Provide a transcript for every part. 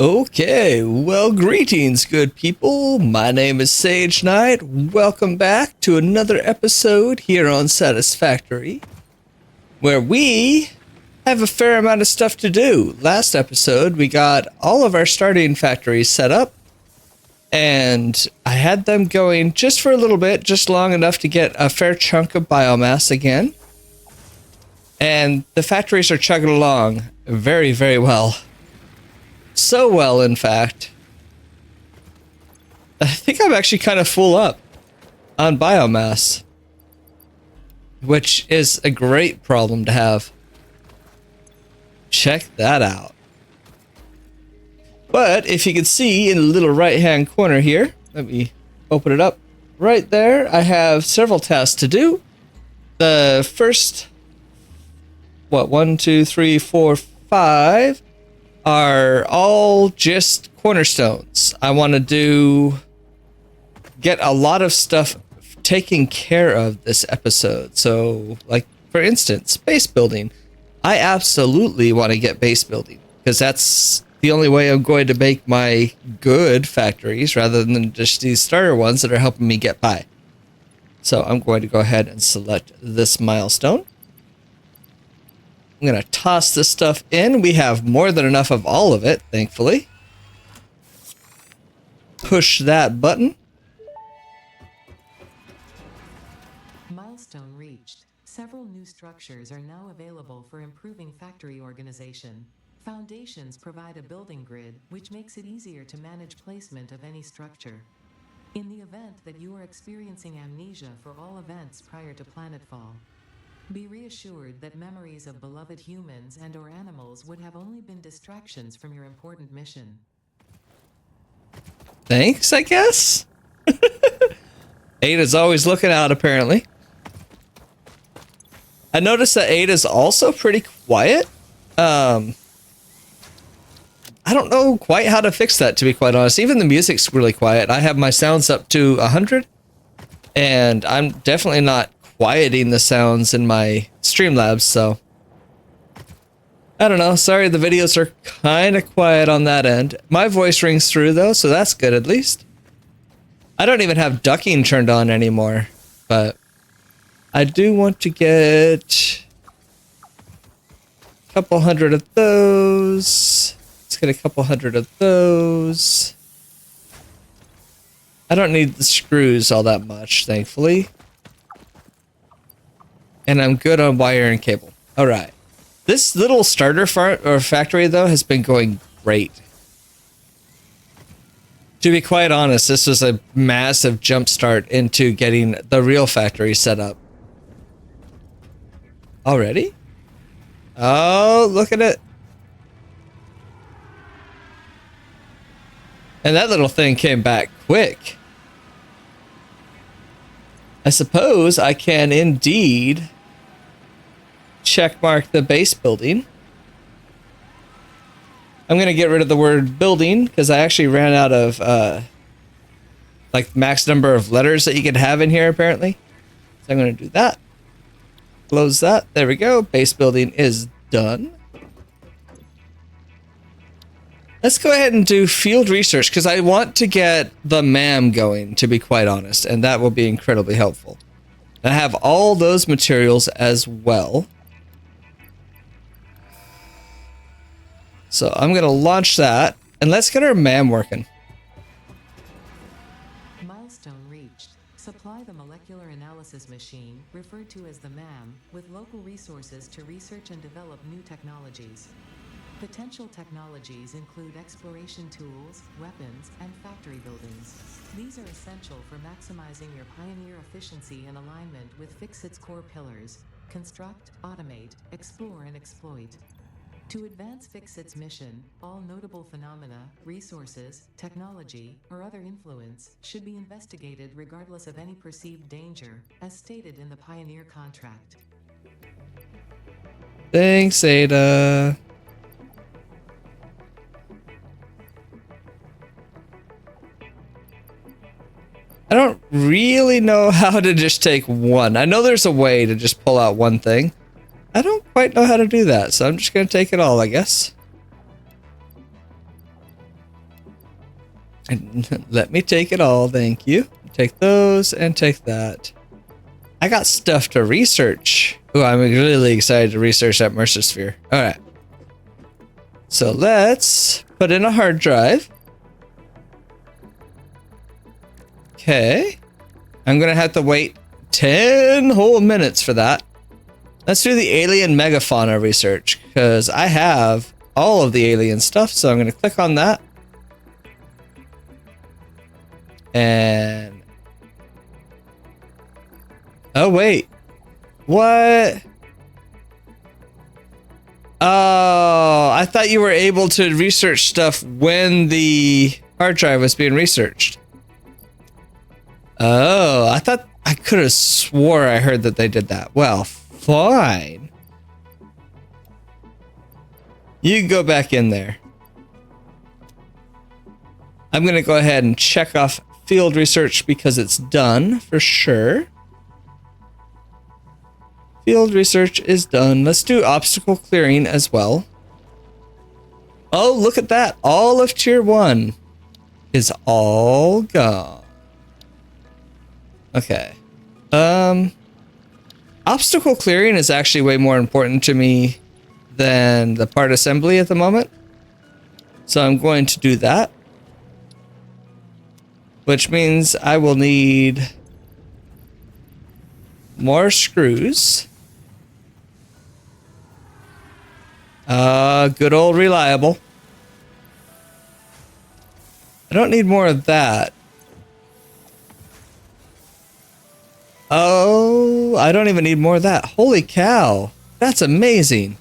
Okay, well, greetings, good people. My name is Sagenight. Welcome back to another episode here on Satisfactory, where we have a fair amount of stuff to do. Last episode, we got all of our starting factories set up, and I had them going just for a little bit, just long enough to get a fair chunk of biomass again. And the factories are chugging along very, very well. So well, in fact. I think I'm actually kind of full up on biomass, which is a great problem to have. Check that out. But if you can see in the little right-hand corner here, let me open it up. Right there, I have several tasks to do. The first, 1, 2, 3, 4, 5... are all just cornerstones. I want to get a lot of stuff taken care of this episode. So, like, for instance, base building. I absolutely want to get base building because that's the only way I'm going to make my good factories rather than just these starter ones that are helping me get by. So I'm going to go ahead and select this milestone. I'm going to toss this stuff in. We have more than enough of all of it, thankfully. Push that button. Milestone reached. Several new structures are now available for improving factory organization. Foundations provide a building grid, which makes it easier to manage placement of any structure. In the event that you are experiencing amnesia for all events prior to planetfall, be reassured that memories of beloved humans and/or animals would have only been distractions from your important mission. Thanks, I guess? Ada's always looking out, apparently. I noticed that Ada's also pretty quiet. I don't know quite how to fix that, to be quite honest. Even the music's really quiet. I have my sounds up to 100, and I'm definitely not quieting the sounds in my Streamlabs, so I don't know. Sorry, the videos are kind of quiet on that end. My voice rings through though, so that's good at least. I don't even have ducking turned on anymore, but I do want to get a couple hundred of those. Let's get a couple hundred of those. I don't need the screws all that much, thankfully. And I'm good on wire and cable. All right. This little starter factory, though, has been going great. To be quite honest, this was a massive jump start into getting the real factory set up. Already? Oh, look at it. And that little thing came back quick. I suppose I can indeed checkmark the base building. I'm going to get rid of the word building because I actually ran out of like max number of letters that you could have in here apparently. So I'm going to do that. Close that. There we go. Base building is done. Let's go ahead and do field research because I want to get the M.A.M going, to be quite honest, and that will be incredibly helpful. I have all those materials as well. So I'm going to launch that, and let's get our M.A.M working. Milestone reached. Supply the molecular analysis machine, referred to as the M.A.M, with local resources to research and develop new technologies. Potential technologies include exploration tools, weapons, and factory buildings. These are essential for maximizing your Pioneer efficiency in alignment with Fixit's core pillars: construct, automate, explore, and exploit. To advance Fixit's mission, all notable phenomena, resources, technology, or other influence should be investigated regardless of any perceived danger, as stated in the Pioneer contract. Thanks, Ada. I don't really know how to just take one. I know there's a way to just pull out one thing. I don't quite know how to do that, so I'm just going to take it all, I guess. And let me take it all, thank you. Take those and take that. I got stuff to research. Oh, I'm really excited to research that Mercer sphere. All right. So let's put in a hard drive. Okay. I'm going to have to wait 10 whole minutes for that. Let's do the alien megafauna research because I have all of the alien stuff. So I'm going to click on that. And oh, wait. What? Oh, I thought you were able to research stuff when the hard drive was being researched. Oh, I could have swore I heard that they did that. Well, fine. You can go back in there. I'm going to go ahead and check off field research because it's done for sure. Field research is done. Let's do obstacle clearing as well. Oh, look at that. All of tier 1 is all gone. Okay. Obstacle clearing is actually way more important to me than the part assembly at the moment. So I'm going to do that. Which means I will need more screws. Good old reliable. I don't need more of that. Oh, I don't even need more of that. Holy cow. That's amazing.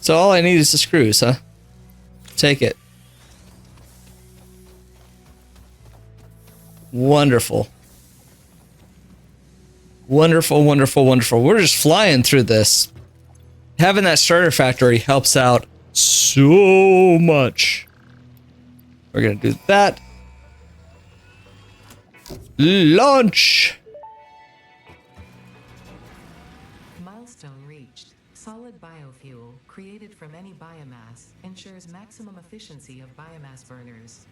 So all I need is the screws, huh? Take it. Wonderful. Wonderful, wonderful, wonderful. We're just flying through this. Having that starter factory helps out so much. We're going to do that. Launch! Milestone reached. Solid biofuel, created from any biomass, ensures maximum efficiency of biomass burners.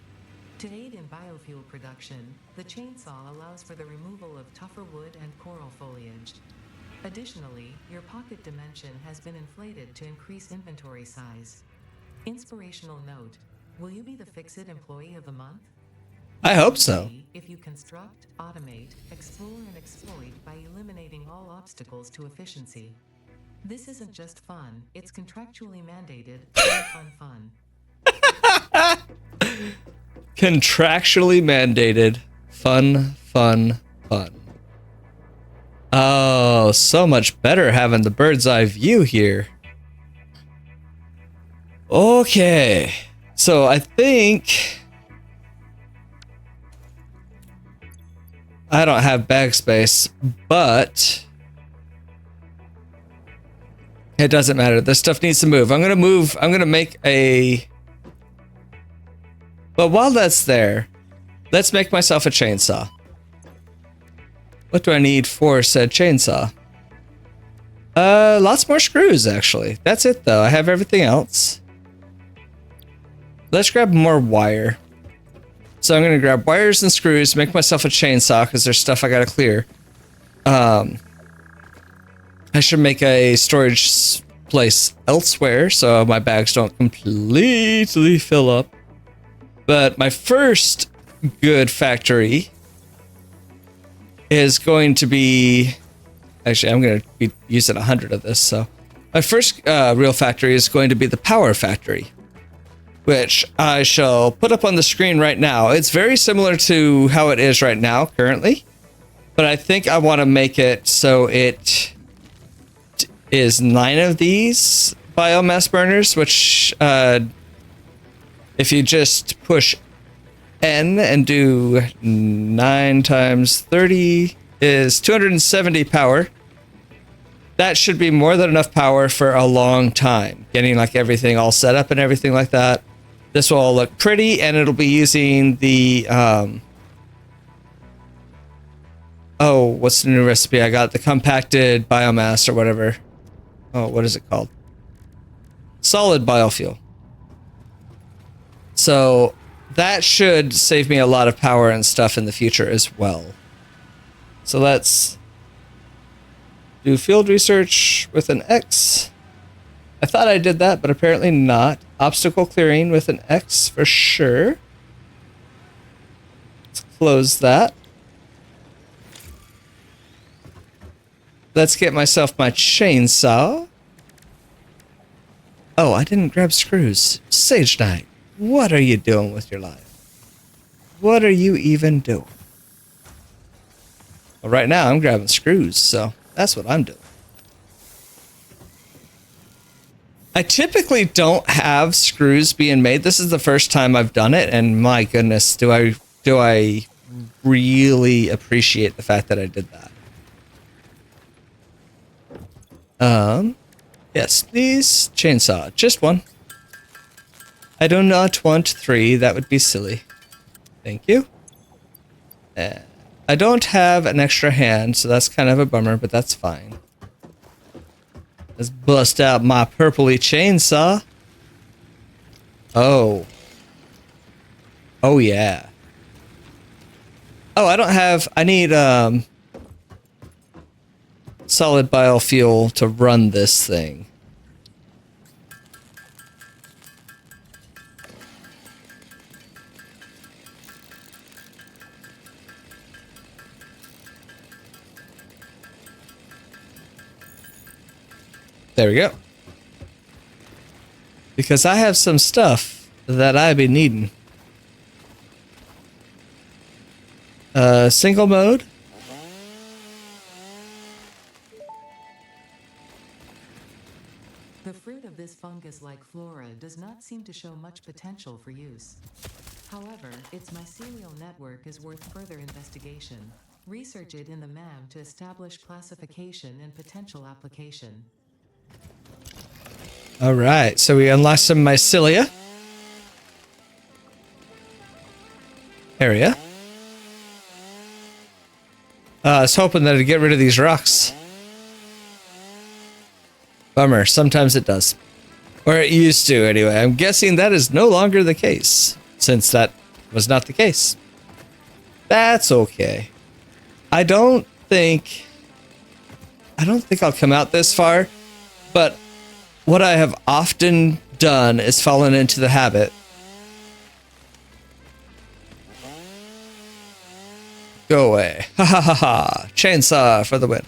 To aid in biofuel production, the chainsaw allows for the removal of tougher wood and coral foliage. Additionally, your pocket dimension has been inflated to increase inventory size. Inspirational note: will you be the Fix-It Employee of the Month? I hope so. If you construct, automate, explore, and exploit by eliminating all obstacles to efficiency. This isn't just fun, it's contractually mandated. Fun. Contractually mandated. Fun. Oh, so much better having the bird's eye view here. Okay. So I think I don't have bag space, but it doesn't matter. This stuff needs to move. I'm going to make a... But while that's there, let's make myself a chainsaw. What do I need for said chainsaw? Lots more screws, actually. That's it, though. I have everything else. Let's grab more wire. So I'm going to grab wires and screws, make myself a chainsaw, because there's stuff I got to clear. I should make a storage place elsewhere, so my bags don't completely fill up. But my first good factory is going to be... Actually, I'm going to be using 100 of this, so... My first real factory is going to be the power factory, which I shall put up on the screen right now. It's very similar to how it is right now, currently. But I think I want to make it so it is 9 of these biomass burners, which... if you just push N and do 9 times 30 is 270 power. That should be more than enough power for a long time. Getting like everything all set up and everything like that. This will all look pretty, and it'll be using the oh, what's the new recipe I got? The compacted biomass or whatever. Oh, what is it called? Solid biofuel. So that should save me a lot of power and stuff in the future as well. So let's do field research with an X. I thought I did that, but apparently not. Obstacle clearing with an X for sure. Let's close that. Let's get myself my chainsaw. Oh, I didn't grab screws. Sagenight, what are you doing with your life? What are you even doing? Well, right now I'm grabbing screws, so that's what I'm doing. I typically don't have screws being made. This is the first time I've done it, and my goodness, do I really appreciate the fact that I did that. Yes, please. Chainsaw. Just one. I do not want 3. That would be silly. Thank you. I don't have an extra hand, so that's kind of a bummer, but that's fine. Let's bust out my purpley chainsaw. Oh. Oh, yeah. Oh, I don't have... I need, solid biofuel to run this thing. There we go. Because I have some stuff that I be needing. Single mode. The fruit of this fungus-like flora does not seem to show much potential for use. However, its mycelial network is worth further investigation. Research it in the M.A.M to establish classification and potential application. All right, so we unlocked some mycelia. Area. I was hoping that it'd get rid of these rocks. Bummer, sometimes it does. Or it used to, anyway. I'm guessing that is no longer the case, since that was not the case. That's okay. I don't think I'll come out this far, but what I have often done is fallen into the habit. Go away. Ha ha ha ha. Chainsaw for the win.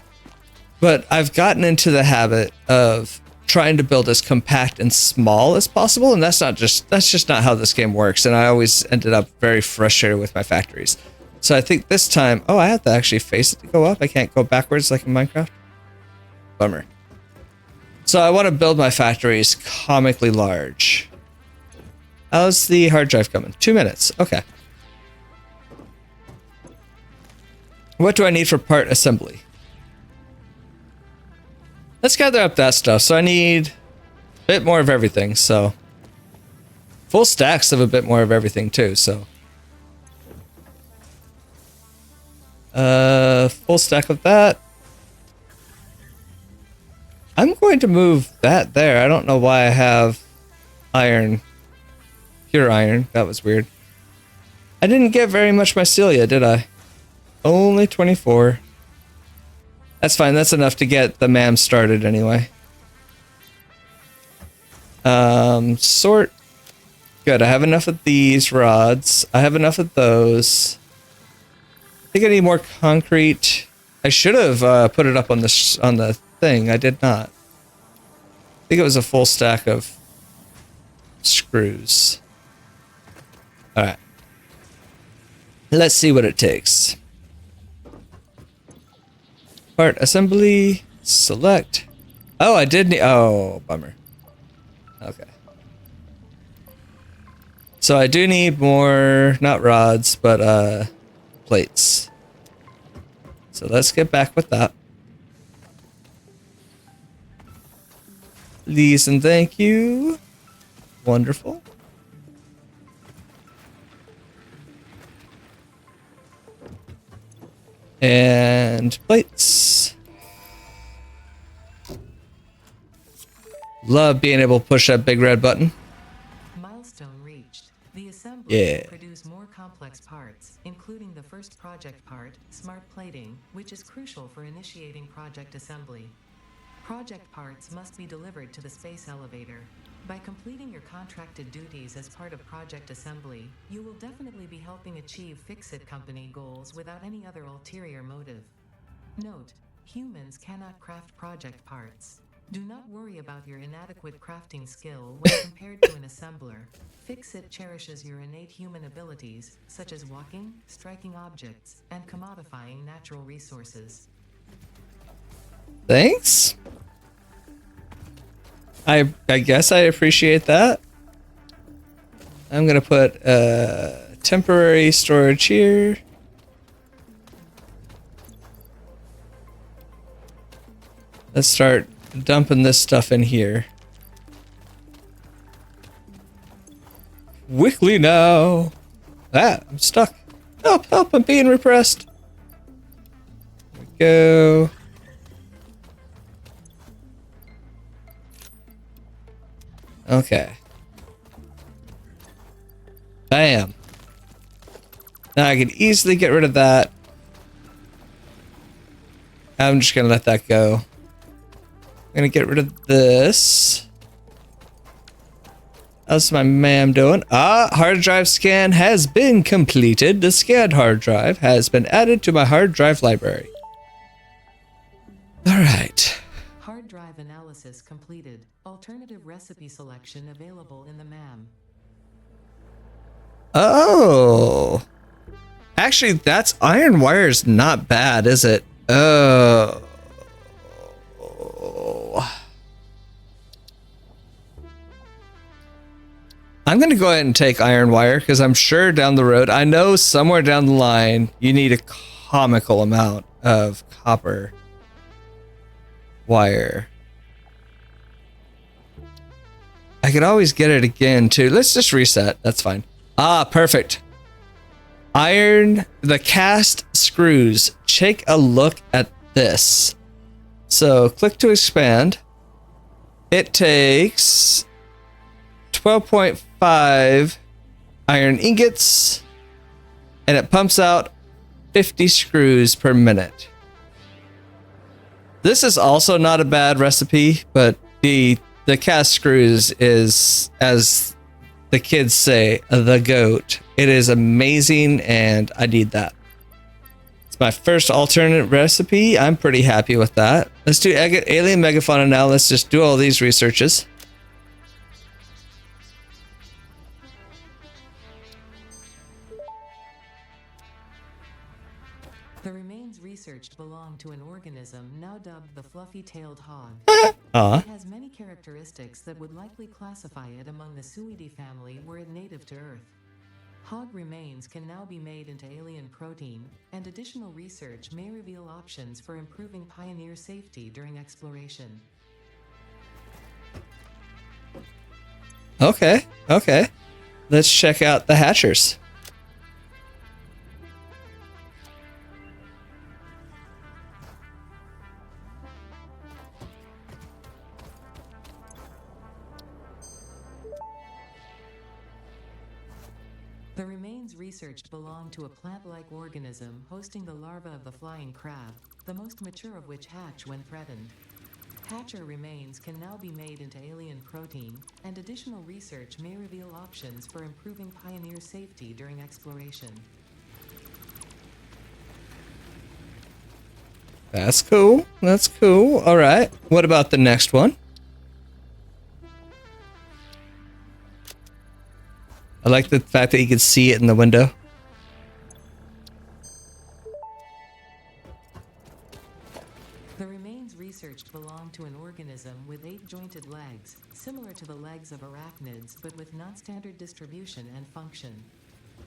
But I've gotten into the habit of trying to build as compact and small as possible, and that's just not how this game works, and I always ended up very frustrated with my factories. So I think this time, oh, I have to actually face it to go up. I can't go backwards like in Minecraft. Bummer. So I want to build my factories comically large. How's the hard drive coming? 2 minutes. Okay. What do I need for part assembly? Let's gather up that stuff. So I need a bit more of everything. So full stacks of a bit more of everything too. So full stack of that. I'm going to move that there. I don't know why I have iron, pure iron. That was weird. I didn't get very much mycelia, did I? Only 24. That's fine. That's enough to get the M.A.M started anyway. Sort. Good. I have enough of these rods. I have enough of those. I think I need more concrete. I should have put it up on the thing. I did not. I think it was a full stack of screws. All right. Let's see what it takes. Part assembly, select. Oh, I did need, oh, bummer. Okay. So I do need more, not rods, but plates. So let's get back with that. Please and thank you. Wonderful. And plates. Love being able to push that big red button. Milestone reached. The assembly Yeah. produce more complex parts, including the first project part, smart plating, which is crucial for initiating project assembly. Project parts must be delivered to the space elevator. By completing your contracted duties as part of project assembly, you will definitely be helping achieve Fix-It Company goals without any other ulterior motive. Note: humans cannot craft project parts. Do not worry about your inadequate crafting skill when compared to an assembler. Fix-It cherishes your innate human abilities, such as walking, striking objects, and commodifying natural resources. Thanks. I guess I appreciate that. I'm gonna put temporary storage here. Let's start dumping this stuff in here. Quickly now. Ah, I'm stuck. Help, help, I'm being repressed. There we go. Okay. Bam. Now I can easily get rid of that. I'm just gonna let that go. I'm gonna get rid of this. How's my M.A.M doing? Ah, hard drive scan has been completed. The scanned hard drive has been added to my hard drive library. All right. Hard drive analysis completed. Alternative recipe selection available in the M.A.M. Oh. Actually, that's iron wire's not bad, is it? Oh. I'm going to go ahead and take iron wire because I'm sure down the road, I know somewhere down the line, you need a comical amount of copper wire. I could always get it again too. Let's just reset. That's fine. Ah, perfect. Iron, the cast screws. Take a look at this. So click to expand. It takes 12.5 iron ingots and it pumps out 50 screws per minute. This is also not a bad recipe, but the cast screws is, as the kids say, the GOAT. It is amazing and I need that. It's my first alternate recipe. I'm pretty happy with that. Let's do alien megafauna now. Let's just do all these researches. The remains researched belong to an organism now dubbed the fluffy-tailed hog. Aw. It has many characteristics that would likely classify it among the Suidae family were it native to Earth. Hog remains can now be made into alien protein, and additional research may reveal options for improving pioneer safety during exploration. Okay, okay. Let's check out the hatchers. The remains researched belong to a plant-like organism hosting the larva of the flying crab, the most mature of which hatch when threatened. Hatcher remains can now be made into alien protein, and additional research may reveal options for improving pioneer safety during exploration. That's cool. That's cool. All right. What about the next one? I like the fact that you can see it in the window. The remains researched belong to an organism with 8 jointed legs, similar to the legs of arachnids but with non-standard distribution and function.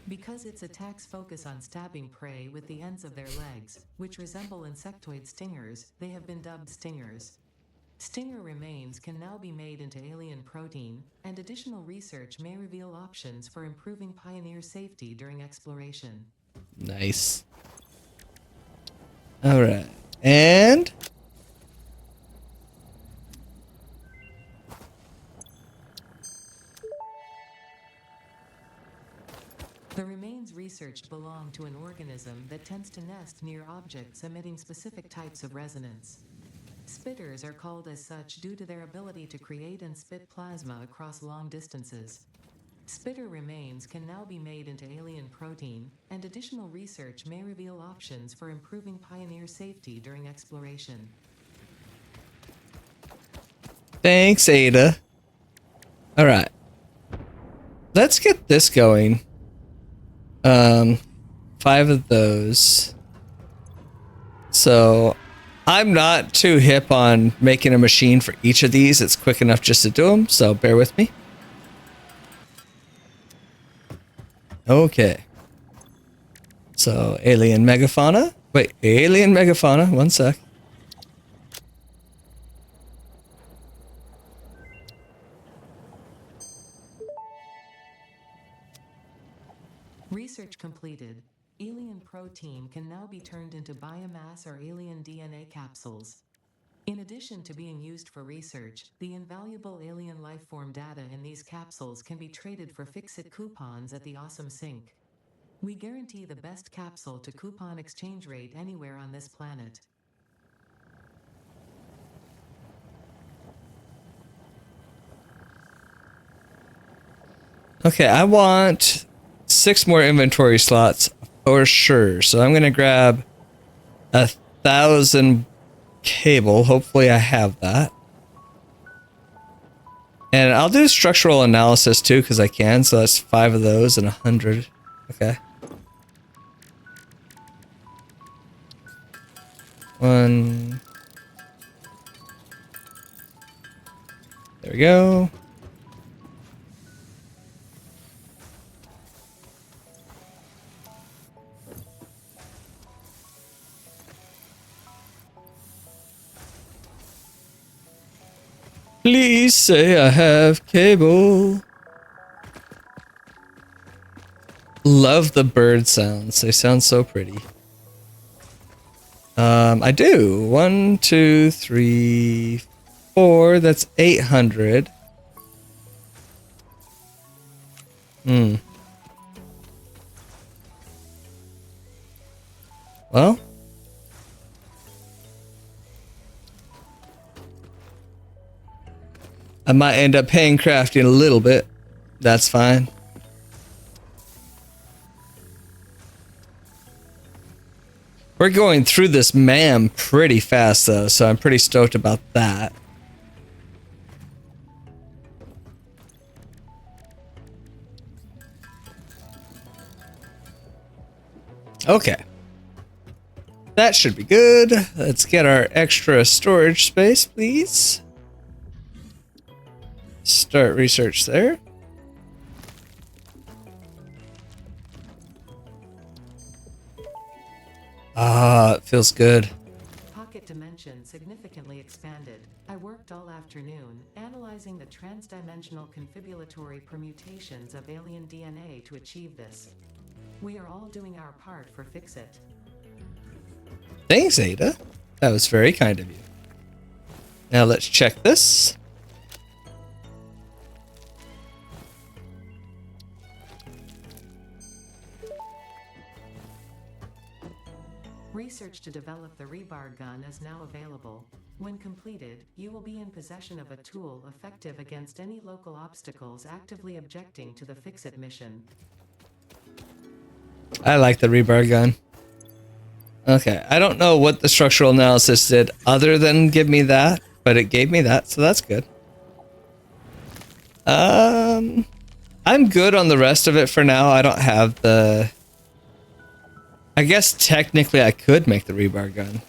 Because its attacks focus on stabbing prey with the ends of their legs, which resemble insectoid stingers, they have been dubbed stingers. Stinger remains can now be made into alien protein, and additional research may reveal options for improving pioneer safety during exploration. Nice. All right. And The remains researched belong to an organism that tends to nest near objects emitting specific types of resonance. Spitters are called as such due to their ability to create and spit plasma across long distances. Spitter remains can now be made into alien protein, and additional research may reveal options for improving Pioneer safety during exploration. Thanks, Ada. All right. Let's get this going. 5 of those. So I'm not too hip on making a machine for each of these. It's quick enough just to do them, so bear with me. Okay. So alien megafauna. Wait, alien megafauna. One sec. Research completed. Alien protein can now be turned into biomass or alien DNA capsules. In addition to being used for research, the invaluable alien lifeform data in these capsules can be traded for fix-it coupons at the Awesome Sink. We guarantee the best capsule to coupon exchange rate anywhere on this planet. Okay, I want 6 more inventory slots for sure. So I'm gonna grab 1,000 cable. Hopefully I have that. And I'll do structural analysis too, because I can. So that's 5 of those and 100. Okay. 1. There we go. Please say I have cable. Love the bird sounds. They sound so pretty. I do. 1, 2, 3, 4. That's 800. Well. I might end up paying crafting a little bit. That's fine. We're going through this M.A.M pretty fast though, so I'm pretty stoked about that. Okay. That should be good. Let's get our extra storage space, please. Start research there. Ah, it feels good. Pocket dimension significantly expanded. I worked all afternoon, analyzing the transdimensional confibulatory permutations of alien DNA to achieve this. We are all doing our part for Fix-It. Thanks, Ada. That was very kind of you. Now let's check this. Research to develop the rebar gun is now available. When completed, you will be in possession of a tool effective against any local obstacles actively objecting to the Fix-It mission. I like the rebar gun. Okay, I don't know what the structural analysis did other than give me that, but it gave me that, so that's good. I'm good on the rest of it for now. I don't have the... I guess technically I could make the rebar gun.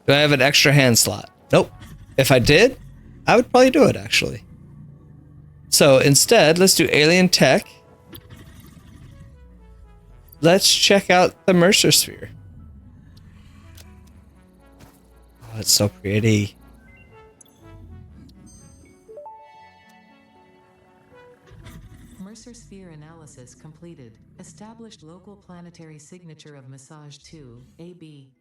Do I have an extra hand slot? Nope. If I did, I would probably do it actually. So instead, let's do alien tech. Let's check out the Mercer sphere. Oh, it's so pretty. Mercer sphere analysis completed. Established local planetary signature of massage 2, AB,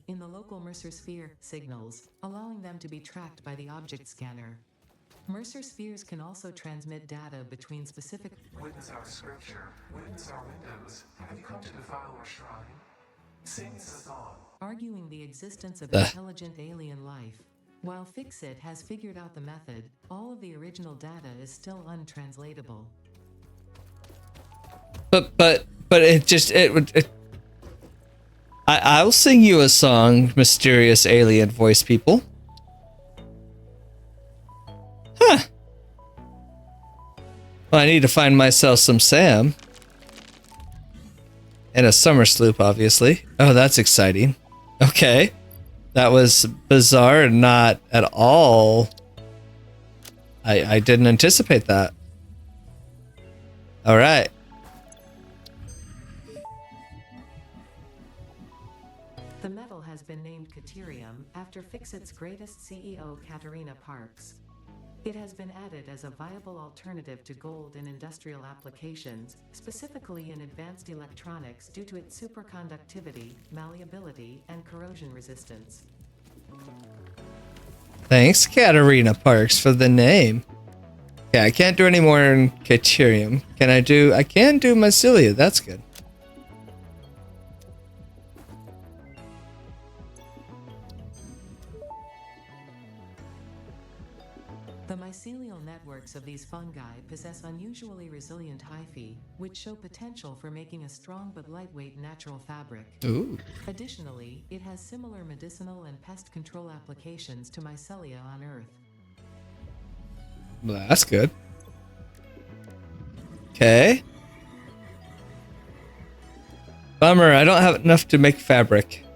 in the local Mercer sphere signals, allowing them to be tracked by the object scanner. Mercer spheres can also transmit data between specific. Witness our scripture, witness our windows. Have you come to defile our shrine? Sing us a song. Arguing the existence of Ugh. intelligent alien life. While Fixit has figured out the method, all of the original data is still untranslatable. But it just it would. I'll sing you a song, mysterious alien voice people. Huh. Well, I need to find myself some Sam. And a summer sloop, obviously. Oh, that's exciting. Okay. That was bizarre and not at all. I didn't anticipate that. All right. The metal has been named Caterium after Fixit's greatest CEO, Katerina Parks. It has been added as a viable alternative to gold in industrial applications, specifically in advanced electronics due to its superconductivity, malleability, and corrosion resistance. Thanks, Katerina Parks, for the name. Yeah, I can't do any more in Caterium. I can do Mycelia. That's good. The mycelial networks of these fungi possess unusually resilient hyphae, which show potential for making a strong but lightweight natural fabric. Ooh. Additionally, it has similar medicinal and pest control applications to mycelia on Earth. Well, that's good. Okay. Bummer, I don't have enough to make fabric.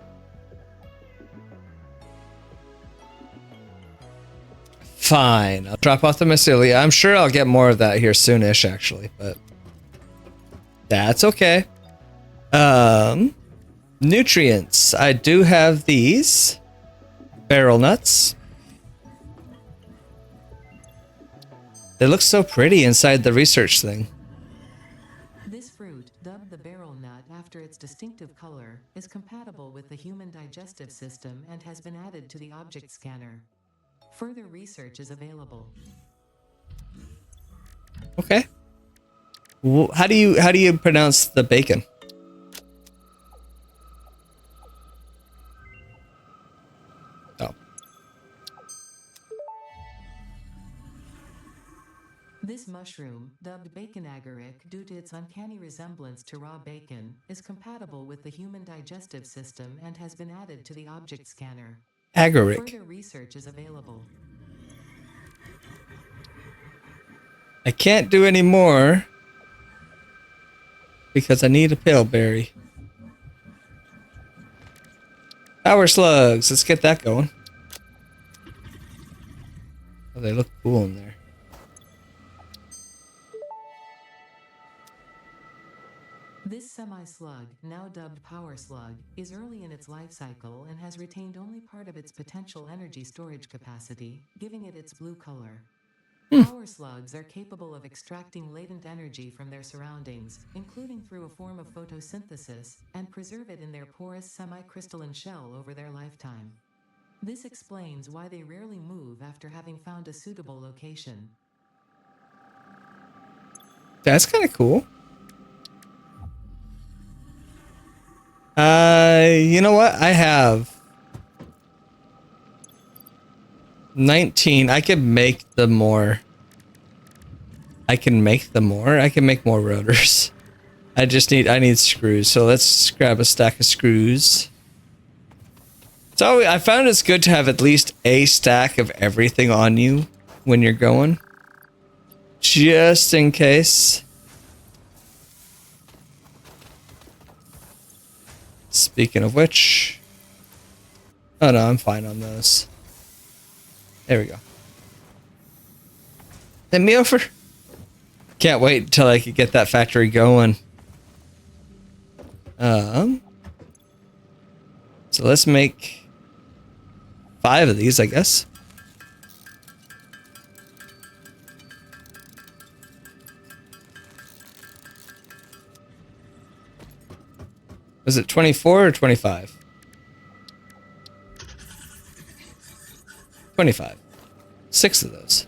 Fine, I'll drop off the mycelia. I'm sure I'll get more of that here soonish, actually, but that's okay. Nutrients. I do have these. Barrel nuts. They look so pretty inside the research thing. This fruit, dubbed the barrel nut after its distinctive color, is compatible with the human digestive system and has been added to the object scanner. Further research is available. Okay. How do you pronounce the bacon? Oh. This mushroom, dubbed bacon agaric due to its uncanny resemblance to raw bacon, is compatible with the human digestive system and has been added to the object scanner. Agaric. Further research is available. I can't do any more because I need a pale berry. Power slugs. Let's get that going. Oh, they look cool in there. This semi-slug, now dubbed power slug, is early in its life cycle and has retained only part of its potential energy storage capacity, giving it its blue color. Power slugs are capable of extracting latent energy from their surroundings, including through a form of photosynthesis, and preserve it in their porous semi-crystalline shell over their lifetime. This explains why they rarely move after having found a suitable location. That's kind of cool. You know what? I have 19. I could make them more. I can make more rotors. I need screws. So let's grab a stack of screws. So I found it's good to have at least a stack of everything on you when you're going. Just in case. Speaking of which, oh no, I'm fine on those. There we go. Send me over. Can't wait until I can get that factory going. So let's make 5 of these, I guess. Was it 24 or 25? 25. 6 of those.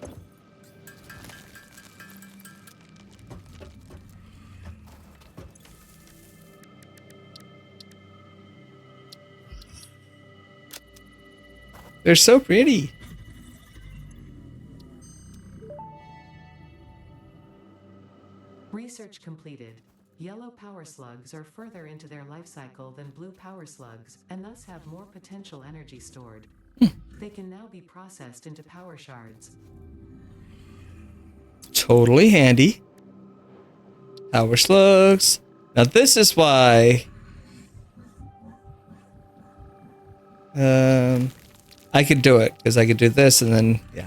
They're so pretty. Research completed. Yellow power slugs are further into their life cycle than blue power slugs, and thus have more potential energy stored. They can now be processed into power shards. Totally handy. Power slugs. Now this is why I could do it, because I could do this and then, yeah.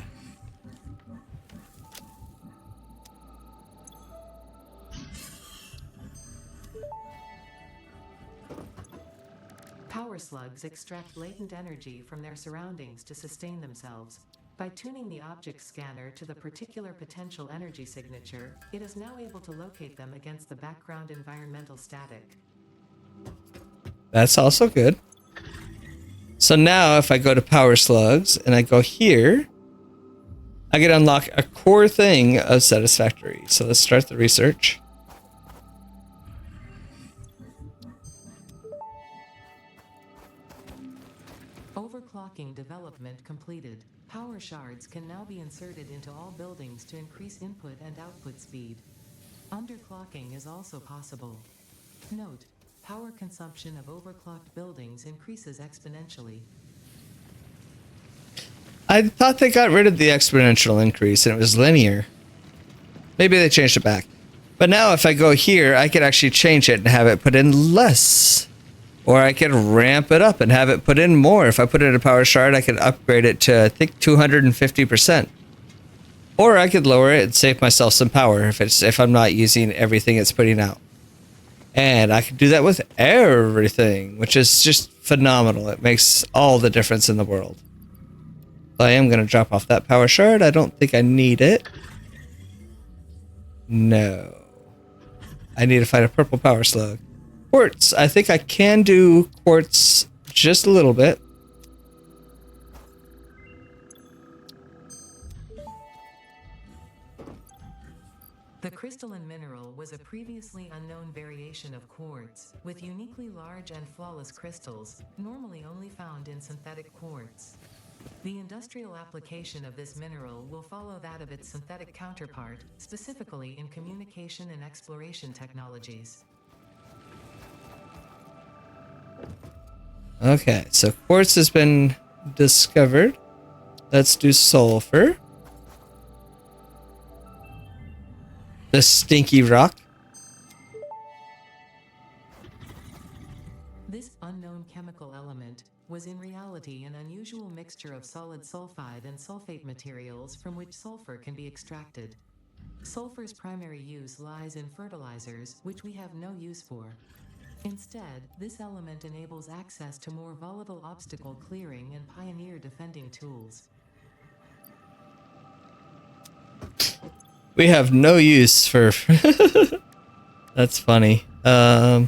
Power slugs extract latent energy from their surroundings to sustain themselves. By tuning the object scanner to the particular potential energy signature, it is now able to locate them against the background environmental static. That's also good. So now if I go to power slugs and I go here, I can unlock a core thing of Satisfactory. So let's start the research. Overclocking development completed. Power shards can now be inserted into all buildings to increase input and output speed. Underclocking is also possible. Note: power consumption of overclocked buildings increases exponentially. I thought they got rid of the exponential increase and it was linear. Maybe they changed it back. But now if I go here, I could actually change it and have it put in less. Or I could ramp it up and have it put in more. If I put it in a power shard, I could upgrade it to, I think, 250%. Or I could lower it and save myself some power if I'm not using everything it's putting out. And I could do that with everything, which is just phenomenal. It makes all the difference in the world. I am going to drop off that power shard. I don't think I need it. No. I need to find a purple power slug. Quartz. I think I can do quartz just a little bit. The crystalline mineral was a previously unknown variation of quartz, with uniquely large and flawless crystals, normally only found in synthetic quartz. The industrial application of this mineral will follow that of its synthetic counterpart, specifically in communication and exploration technologies. Okay, so quartz has been discovered. Let's do sulfur. The stinky rock. This unknown chemical element was in reality an unusual mixture of solid sulfide and sulfate materials from which sulfur can be extracted. Sulfur's primary use lies in fertilizers, which we have no use for. Instead, this element enables access to more volatile obstacle clearing and pioneer defending tools. We have no use for... That's funny. Oh,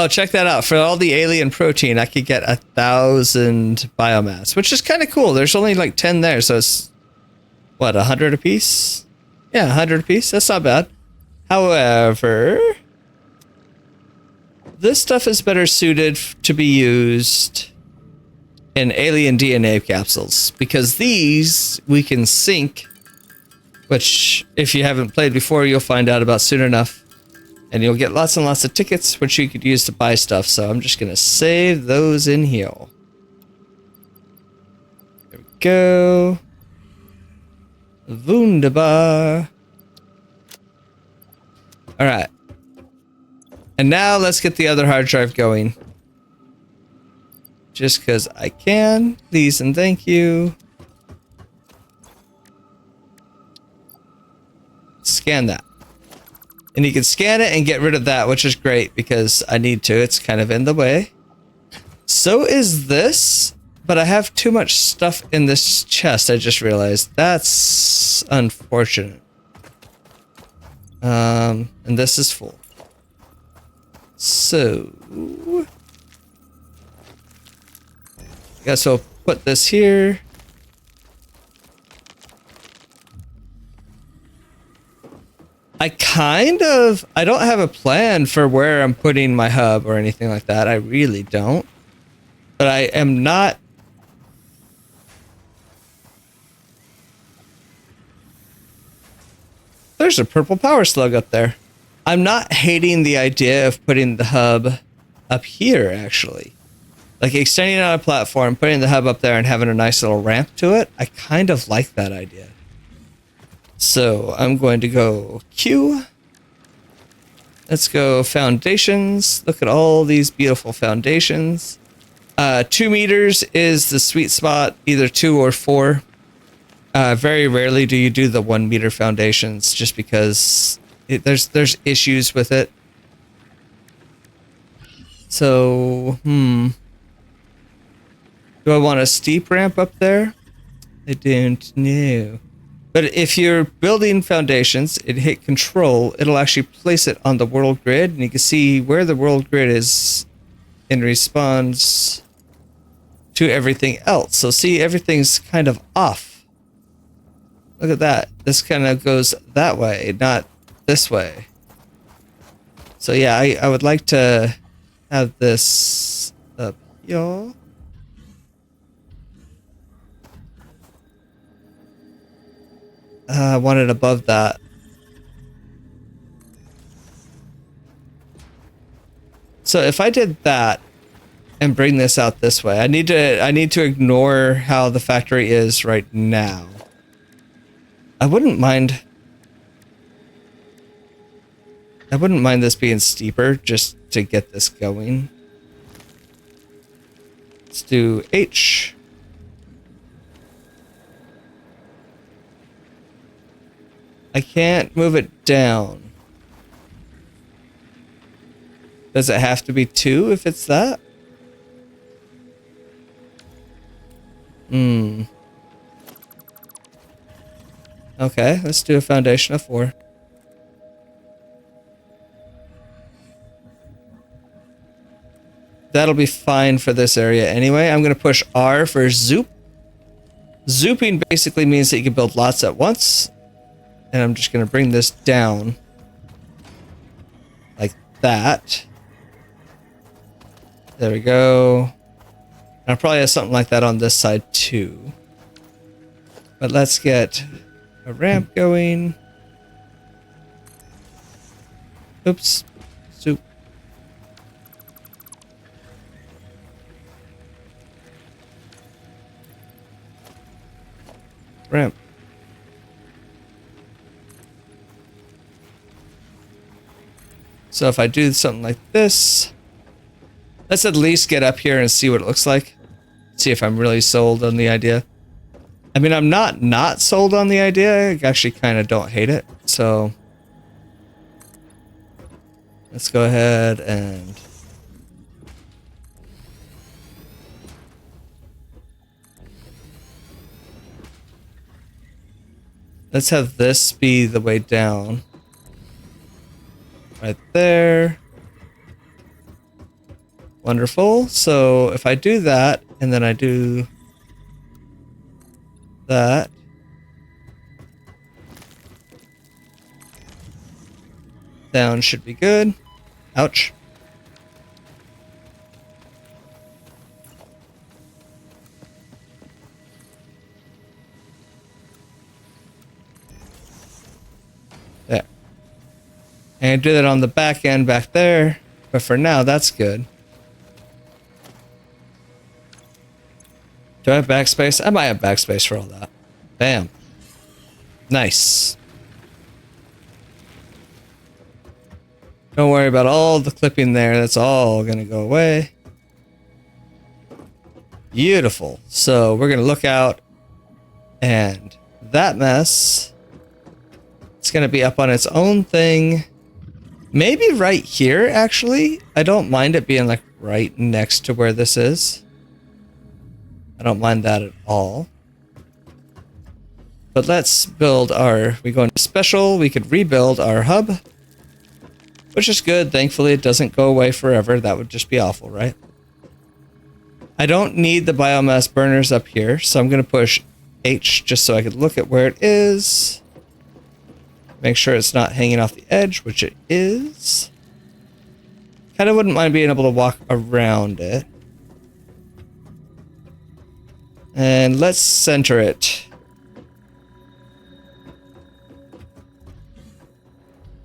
check that out. For all the alien protein, I could get 1,000 biomass, which is kind of cool. There's only like 10 there, so it's... What, 100 apiece? Yeah, 100 apiece. That's not bad. However... This stuff is better suited to be used in alien DNA capsules, because these we can sync, which if you haven't played before, you'll find out about soon enough. And you'll get lots and lots of tickets, which you could use to buy stuff. So I'm just going to save those in here. There we go. Wunderbar. All right. And now let's get the other hard drive going. Just because I can. Please and thank you. Scan that. And you can scan it and get rid of that, which is great because I need to. It's kind of in the way. So is this. But I have too much stuff in this chest, I just realized. That's unfortunate. And this is full. So, I guess I'll put this here. I don't have a plan for where I'm putting my hub or anything like that. I really don't. But I am not there's a purple power slug up there. I'm not hating the idea of putting the hub up here, actually. Like extending on a platform, putting the hub up there and having a nice little ramp to it. I kind of like that idea. So I'm going to go Q. Let's go foundations. Look at all these beautiful foundations. 2 meters is the sweet spot, either 2 or 4. Very rarely do you do the 1 meter foundations just because there's issues with it. So, do I want a steep ramp up there? I don't know. But if you're building foundations and hit control, it'll actually place it on the world grid, and you can see where the world grid is in response to everything else. So see, everything's kind of off. Look at that. This kind of goes that way, not this way. So yeah, I would like to have this up here. I want it above that. So if I did that and bring this out this way, I need to ignore how the factory is right now. I wouldn't mind this being steeper just to get this going. Let's do H. I can't move it down. Does it have to be 2 if it's that? Okay, let's do a foundation of 4. That'll be fine for this area anyway. I'm going to push R for zoop. Zooping basically means that you can build lots at once. And I'm just going to bring this down like that. There we go. And I'll probably have something like that on this side too. But let's get a ramp going. Oops. Zoop. Ramp. So if I do something like this, let's at least get up here and see what it looks like. See if I'm really sold on the idea. I mean, I'm not sold on the idea. I actually kind of don't hate it. So let's go ahead and let's have this be the way down. Right there. Wonderful. So if I do that, and then I do that. Down should be good. Ouch. There. And do that on the back end back there. But for now, that's good. Do I have backspace? I might have backspace for all that. Bam. Nice. Don't worry about all the clipping there. That's all going to go away. Beautiful. So we're going to look out. And that mess, it's going to be up on its own thing. Maybe right here, actually. I don't mind it being like right next to where this is. I don't mind that at all. But let's build our... We go into special. We could rebuild our hub. Which is good. Thankfully, it doesn't go away forever. That would just be awful, right? I don't need the biomass burners up here. So I'm going to push H just so I could look at where it is. Make sure it's not hanging off the edge, which it is. Kind of wouldn't mind being able to walk around it. And let's center it.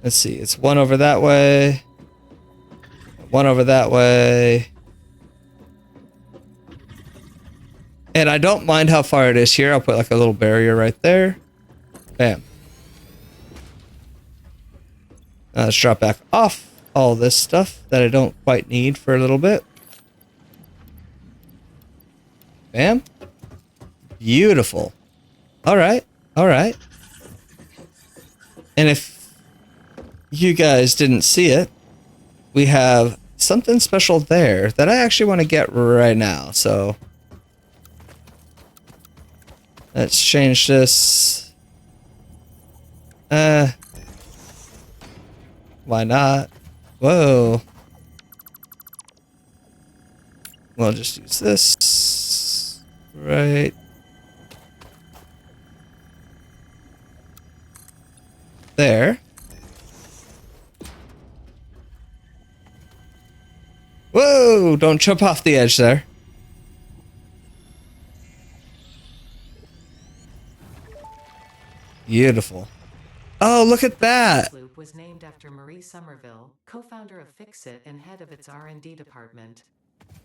Let's see. It's one over that way. One over that way. And I don't mind how far it is here. I'll put like a little barrier right there. Bam. Now let's drop back off all this stuff that I don't quite need for a little bit. Bam. Beautiful. All right. All right. And if you guys didn't see it, we have something special there that I actually want to get right now. So let's change this. Why not? Whoa. We'll just use this right there. Whoa! Don't jump off the edge there. Beautiful. Oh, look at that! Loop was named after Marie Somerville, co-founder of Fixit and head of its R&D department.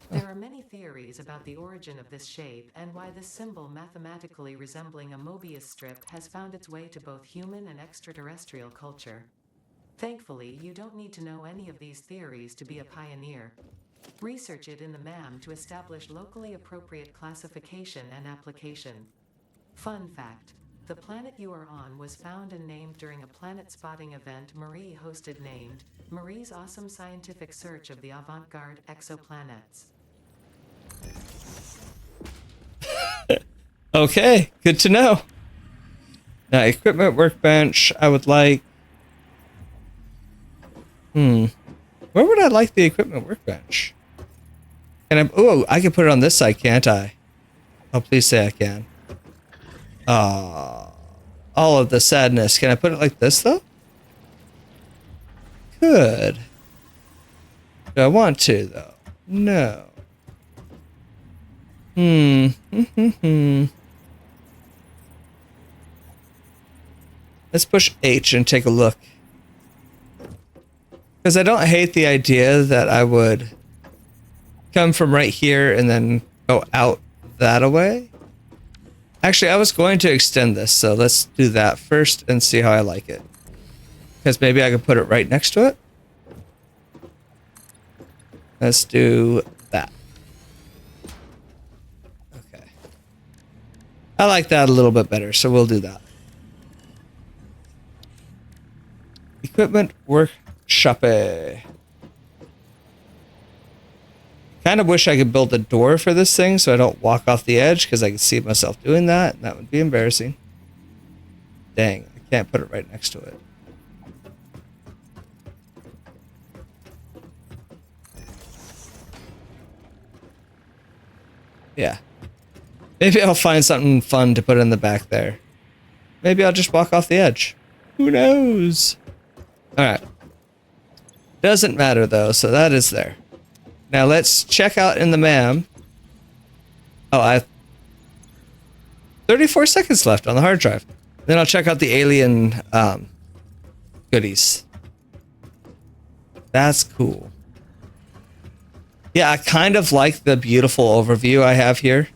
There are many theories about the origin of this shape and why this symbol mathematically resembling a Mobius strip has found its way to both human and extraterrestrial culture. Thankfully, you don't need to know any of these theories to be a pioneer. Research it in the M.A.M. to establish locally appropriate classification and application. Fun fact: the planet you are on was found and named during a planet spotting event Marie hosted named Marie's Awesome Scientific Search of the Avant-Garde Exoplanets. Okay, good to know. Now, equipment workbench, I would like... Where would I like the equipment workbench? Can I... Oh, I can put it on this side, can't I? Oh, please say I can. All of the sadness. Can I put it like this, though? Could. Do I want to, though? No. Let's push H and take a look. Because I don't hate the idea that I would come from right here and then go out that away. Actually, I was going to extend this, so let's do that first and see how I like it. Because maybe I can put it right next to it. Let's do that. Okay. I like that a little bit better, so we'll do that. Equipment workshop. Kind of wish I could build a door for this thing so I don't walk off the edge, because I can see myself doing that, and that would be embarrassing. Dang, I can't put it right next to it. Yeah. Maybe I'll find something fun to put in the back there. Maybe I'll just walk off the edge. Who knows? Alright. Doesn't matter though, so that is there. Now let's check out in the M.A.M. Oh, I have 34 seconds left on the hard drive. Then I'll check out the alien goodies. That's cool. Yeah, I kind of like the beautiful overview I have here.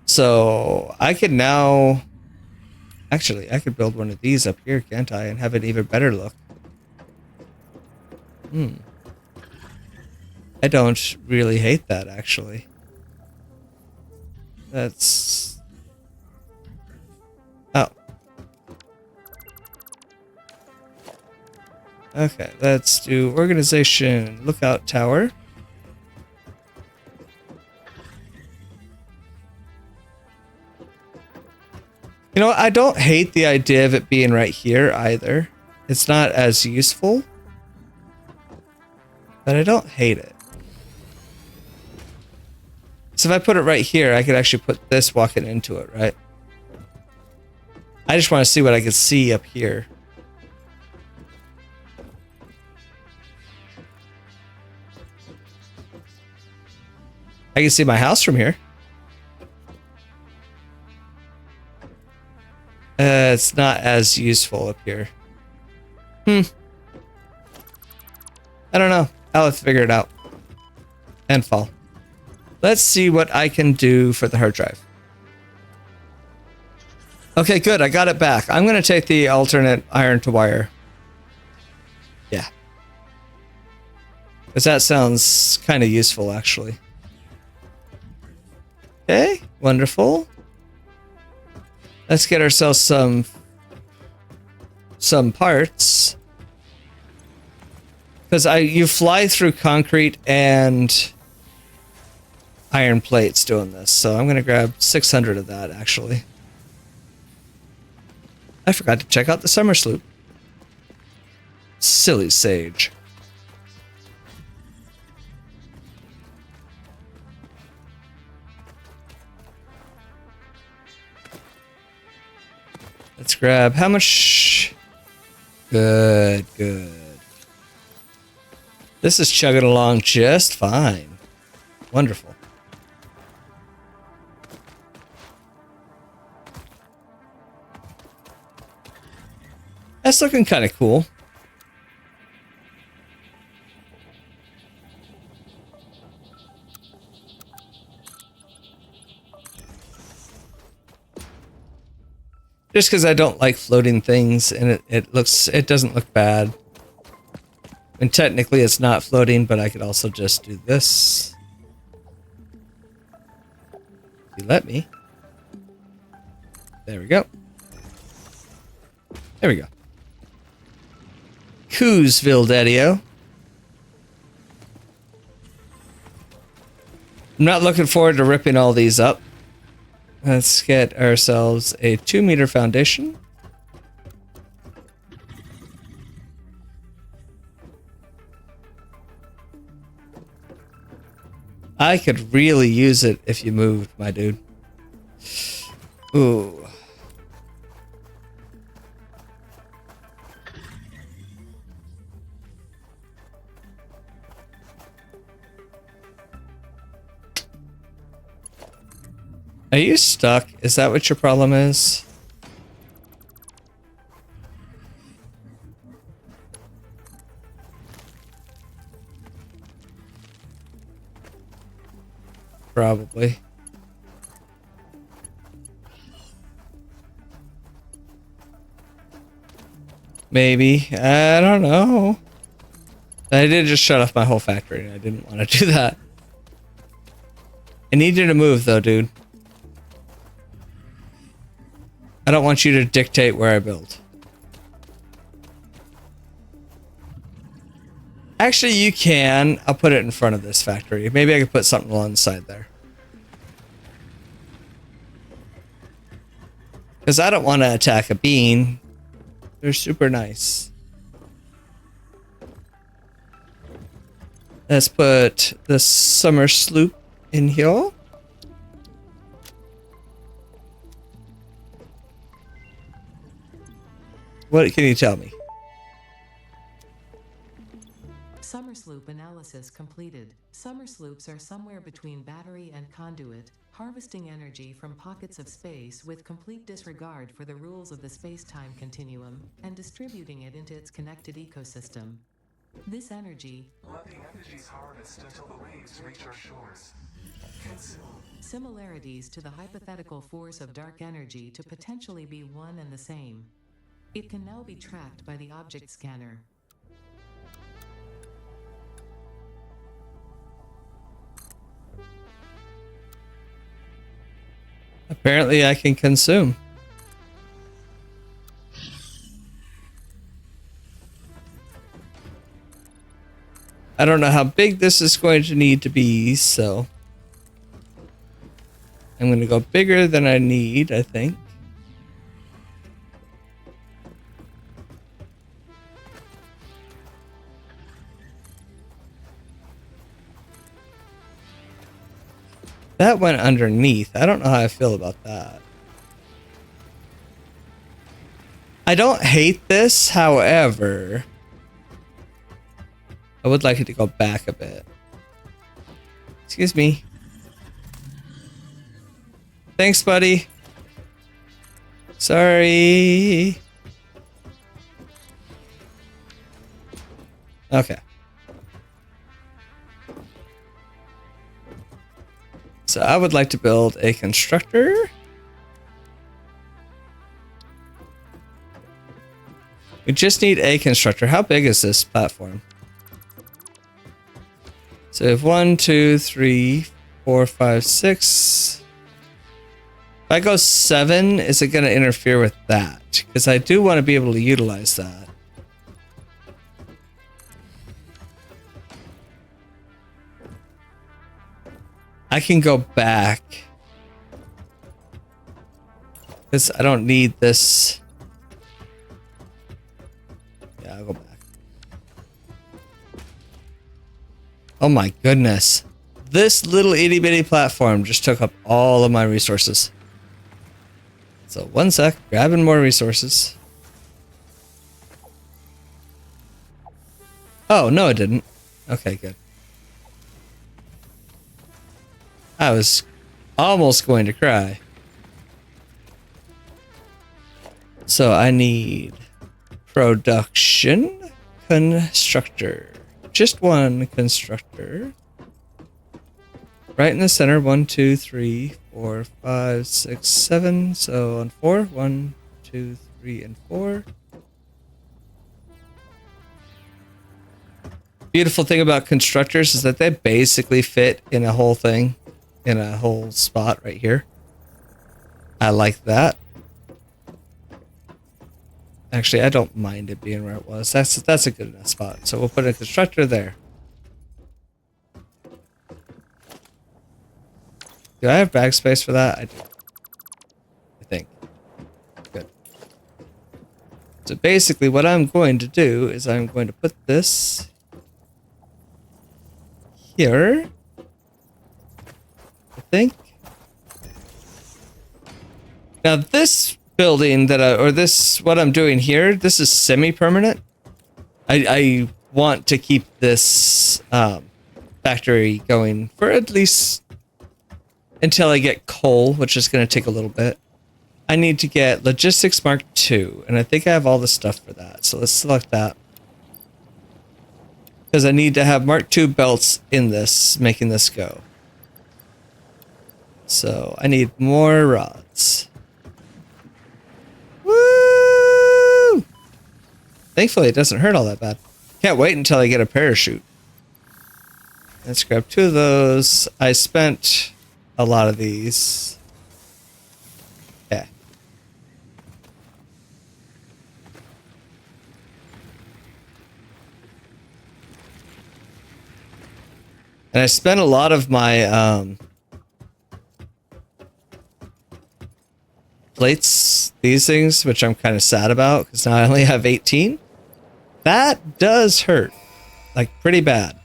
So I could now... Actually, I could build one of these up here, can't I? And have an even better look. I don't really hate that, actually. That's... Oh. Okay, let's do organization, lookout tower. You know, I don't hate the idea of it being right here either. It's not as useful, but I don't hate it. So if I put it right here, I could actually put this walking into it, right? I just want to see what I can see up here. I can see my house from here. it's not as useful up here. I don't know. I'll have to figure it out. And fall. Let's see what I can do for the hard drive. Okay, good. I got it back. I'm going to take the alternate iron to wire. Yeah. Because that sounds kind of useful, actually. Okay, wonderful. Let's get ourselves some parts. Because you fly through concrete and iron plates doing this. So I'm going to grab 600 of that, actually. I forgot to check out the summer sloop. Silly sage. Let's grab how much? Good, good. This is chugging along just fine. Wonderful. That's looking kind of cool. Just because I don't like floating things, and it doesn't look bad. And technically it's not floating, but I could also just do this. If you let me. There we go. There we go. Coosville, Daddy-O. I'm not looking forward to ripping all these up. Let's get ourselves a 2-meter foundation. I could really use it if you moved, my dude. Ooh. Are you stuck? Is that what your problem is? Probably. Maybe. I don't know. I did just shut off my whole factory. I didn't want to do that. I need you to move though, dude. I don't want you to dictate where I build. Actually, you can. I'll put it in front of this factory. Maybe I could put something along the side there. Because I don't want to attack a bean. They're super nice. Let's put the summer sloop in here. What can you tell me? Summer sloop analysis completed. Summer sloops are somewhere between battery and conduit, harvesting energy from pockets of space with complete disregard for the rules of the space-time continuum, and distributing it into its connected ecosystem. This energy, Let the energies harvest until the waves reach our shores. Consume. similarities to the hypothetical force of dark energy to potentially be one and the same. It can now be tracked by the object scanner. Apparently I can consume. I don't know how big this is going to need to be, so I'm going to go bigger than I need, I think. That went underneath. I don't know how I feel about that. I don't hate this, however, I would like it to go back a bit. Excuse me. Thanks, buddy. Sorry. Okay. So I would like to build a constructor. We just need a constructor. How big is this platform? So we have 1, 2, 3, 4, 5, 6. If I go 7, is it going to interfere with that? Because I do want to be able to utilize that. I can go back. Because I don't need this. Yeah, I'll go back. Oh my goodness. This little itty bitty platform just took up all of my resources. So 1 sec, grabbing more resources. Oh, no it didn't. Okay, good. I was almost going to cry. So I need production constructor. Just one constructor. Right in the center. 1, 2, 3, 4, 5, 6, 7. So on 4. 1, 2, 3, and 4. Beautiful thing about constructors is that they basically fit in a whole thing. In a whole spot right here. I like that. Actually, I don't mind it being where it was. That's a good enough spot. So we'll put a constructor there. Do I have bag space for that? I do. I think. Good. So basically what I'm going to do is I'm going to put this here. I think. Now this building that what I'm doing here, this is semi-permanent. I want to keep this factory going for at least until I get coal, which is going to take a little bit. I need to get logistics Mark II, and I think I have all the stuff for that. So let's select that. Because I need to have Mark II belts in this, making this go. So I need more rods. Woo! Thankfully, it doesn't hurt all that bad. Can't wait until I get a parachute. Let's grab 2 of those. I spent a lot of these. Yeah. And I spent a lot of my plates, these things, which I'm kind of sad about because now I only have 18. That does hurt, like pretty bad.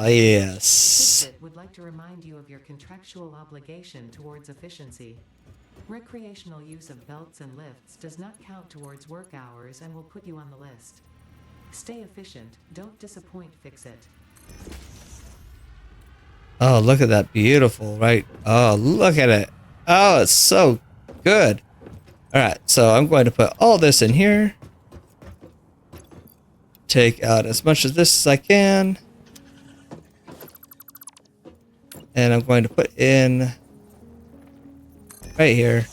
Yes. Would like to remind you of your contractual obligation towards efficiency. Recreational use of belts and lifts does not count towards work hours and will put you on the list. Stay efficient, don't disappoint, fix it. Oh, look at that beautiful, right? Oh, look at it. Oh, it's so good. All right, so I'm going to put all this in here. Take out as much of this as I can. And I'm going to put in right here.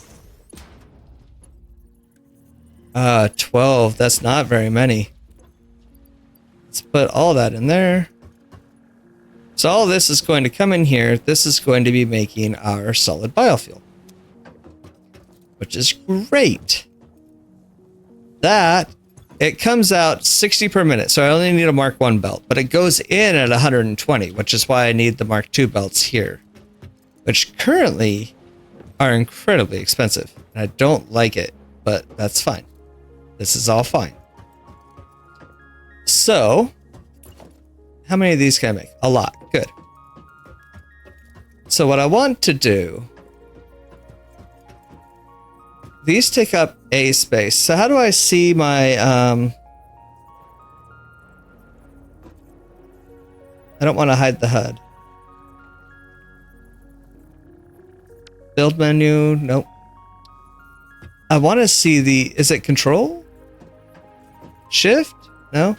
12. That's not very many. Let's put all that in there. So all this is going to come in here. This is going to be making our solid biofuel, which is great. That, it comes out 60 per minute. So I only need a Mark I belt, but it goes in at 120, which is why I need the Mark II belts here, which currently are incredibly expensive. And I don't like it, but that's fine. This is all fine. So how many of these can I make? A lot. Good. So what I want to do, these take up a space. So how do I see my, I don't want to hide the HUD. Build menu. Nope. I want to see the... Is it control? Shift? No?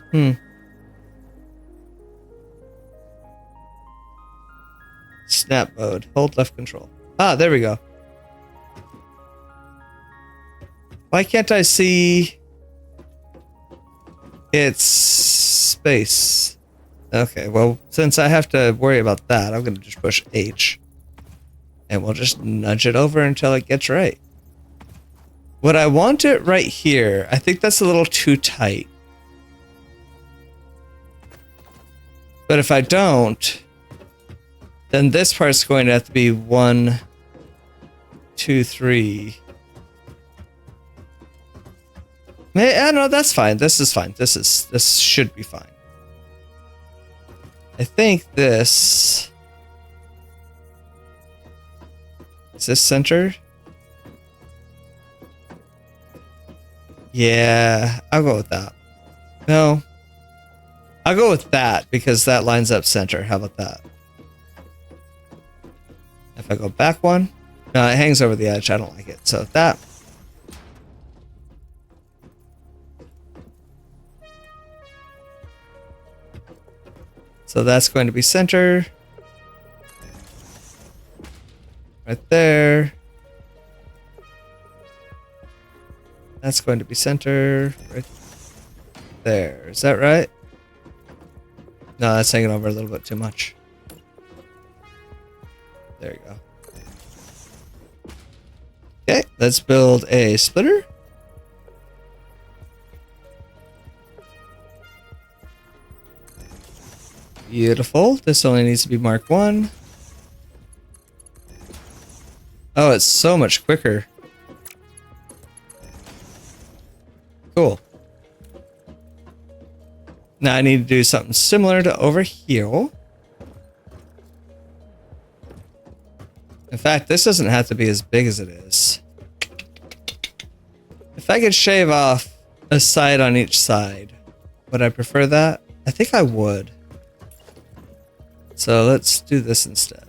Snap mode. Hold left control. Ah, there we go. Why can't I see... It's space. Okay, well, since I have to worry about that, I'm going to just push H. And we'll just nudge it over until it gets right. Would I want it right here? I think that's a little too tight. But if I don't, then this part's going to have to be 1, 2, 3. No, that's fine. This is fine. This should be fine. I think this... Is this centered? Yeah, I'll go with that. No. I'll go with that because that lines up center. How about that? If I go back one, no, it hangs over the edge. I don't like it. So that. So that's going to be center. Right there. That's going to be center. Right there. Is that right? No, that's hanging over a little bit too much. There you go. Okay, let's build a splitter. Beautiful. This only needs to be mark 1. Oh, it's so much quicker. Cool. Now I need to do something similar to over here. In fact, this doesn't have to be as big as it is. If I could shave off a side on each side, would I prefer that? I think I would. So let's do this instead.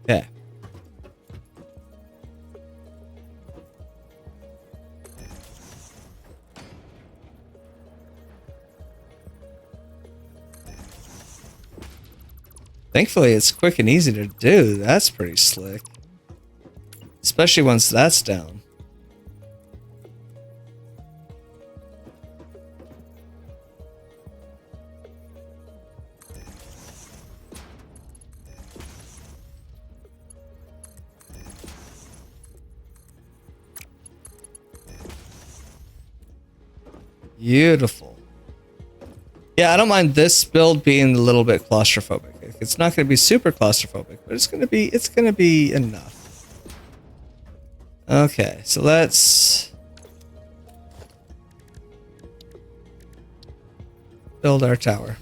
Okay. Thankfully, it's quick and easy to do. That's pretty slick. Especially once that's down. Beautiful. Yeah, I don't mind this build being a little bit claustrophobic. It's not going to be super claustrophobic, but it's going to be enough. Okay, so let's build our tower.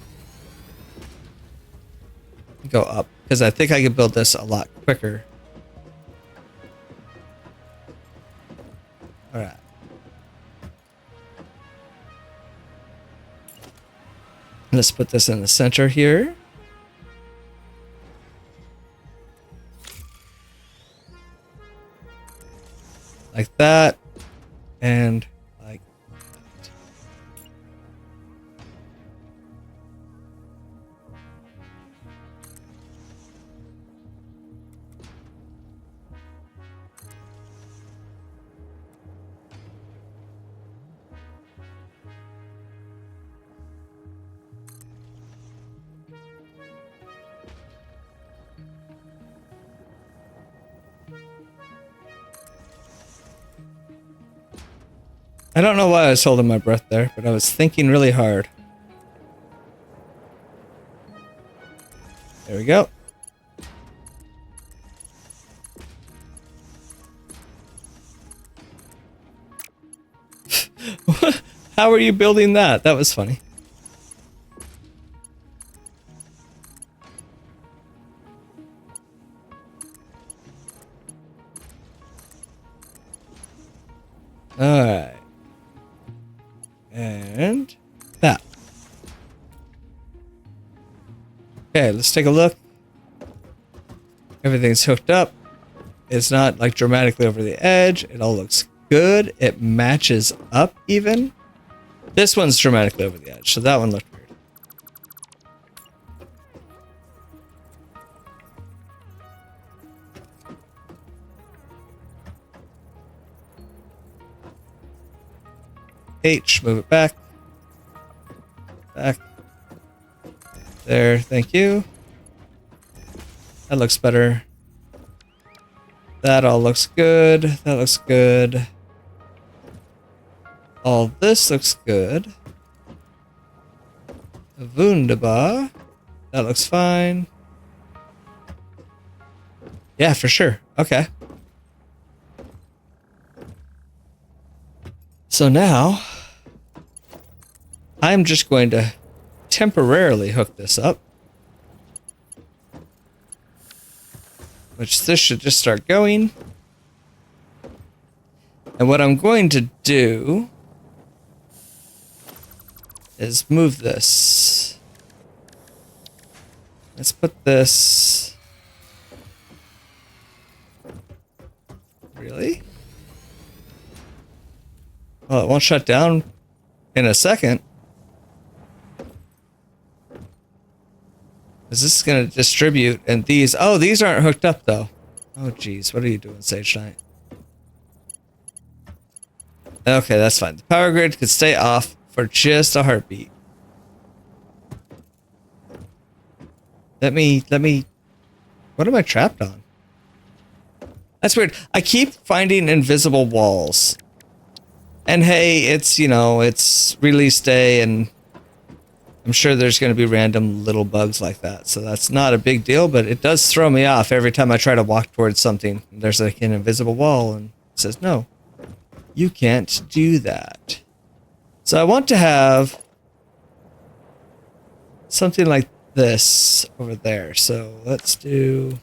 Go up, because I think I could build this a lot quicker. All right. Let's put this in the center here. Like that. And like that. I don't know why I was holding my breath there, but I was thinking really hard. There we go. How are you building that? That was funny. All right. And that. Okay, let's take a look. Everything's hooked up. It's not like dramatically over the edge. It all looks good. It matches up even. This one's dramatically over the edge, so that one looked weird. H, move it back. Back. There, thank you. That looks better. That all looks good. That looks good. All this looks good. Wunderbar. That looks fine. Yeah, for sure. Okay. So now, I'm just going to temporarily hook this up. Which this should just start going. And what I'm going to do is move this. Let's put this. Really? Well, it won't shut down in a second. Is this going to distribute? And these, oh, these aren't hooked up though. Oh, geez. What are you doing, Sagenight? Okay, that's fine. The power grid could stay off for just a heartbeat. Let me, what am I trapped on? That's weird. I keep finding invisible walls. And hey, it's, you know, it's release day and I'm sure there's going to be random little bugs like that. So that's not a big deal, but it does throw me off every time I try to walk towards something. There's like an invisible wall and it says, no, you can't do that. So I want to have something like this over there. So let's do...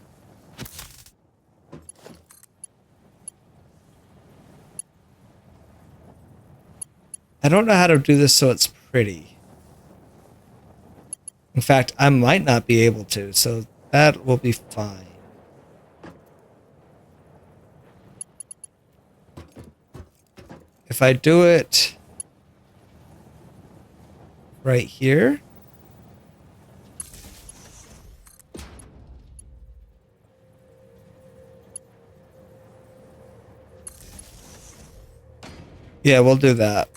I don't know how to do this so it's pretty. In fact, I might not be able to, so that will be fine. If I do it right here, yeah, we'll do that.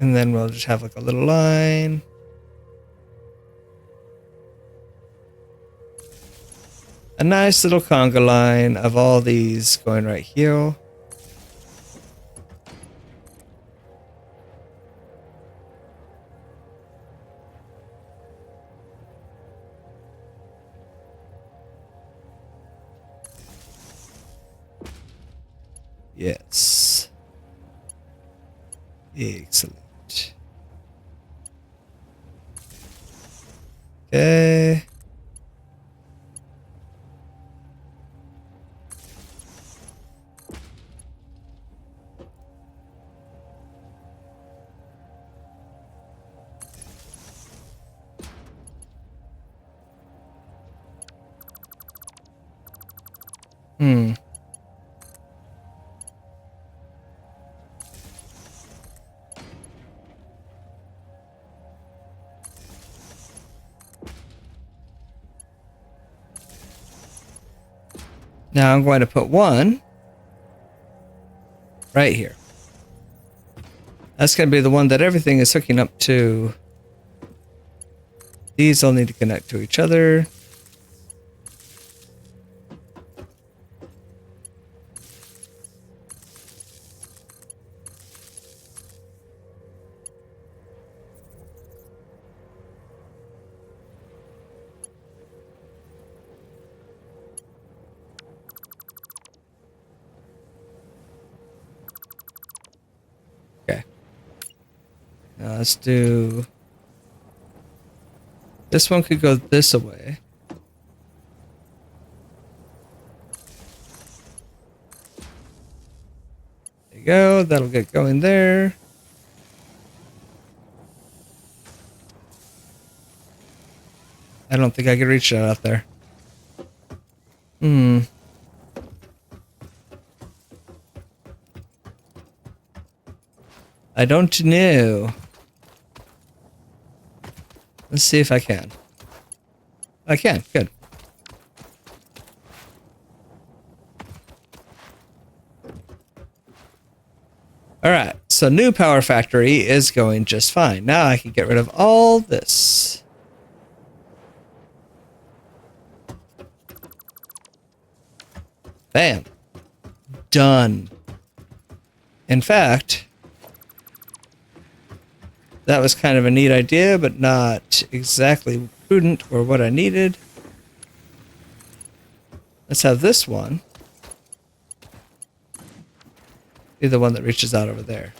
And then we'll just have like a little line. A nice little conga line of all these going right here. Yes. Excellent. Okay. Now I'm going to put one right here. That's going to be the one that everything is hooking up to. These all need to connect to each other. Okay. Now let's do... This one could go this way. There you go. That'll get going there. I don't think I could reach that out there. Hmm. I don't know. Let's see if I can. I can. Good. All right. So new power factory is going just fine. Now I can get rid of all this. Bam. Done. In fact, that was kind of a neat idea, but not exactly prudent or what I needed. Let's have this one be the one that reaches out over there.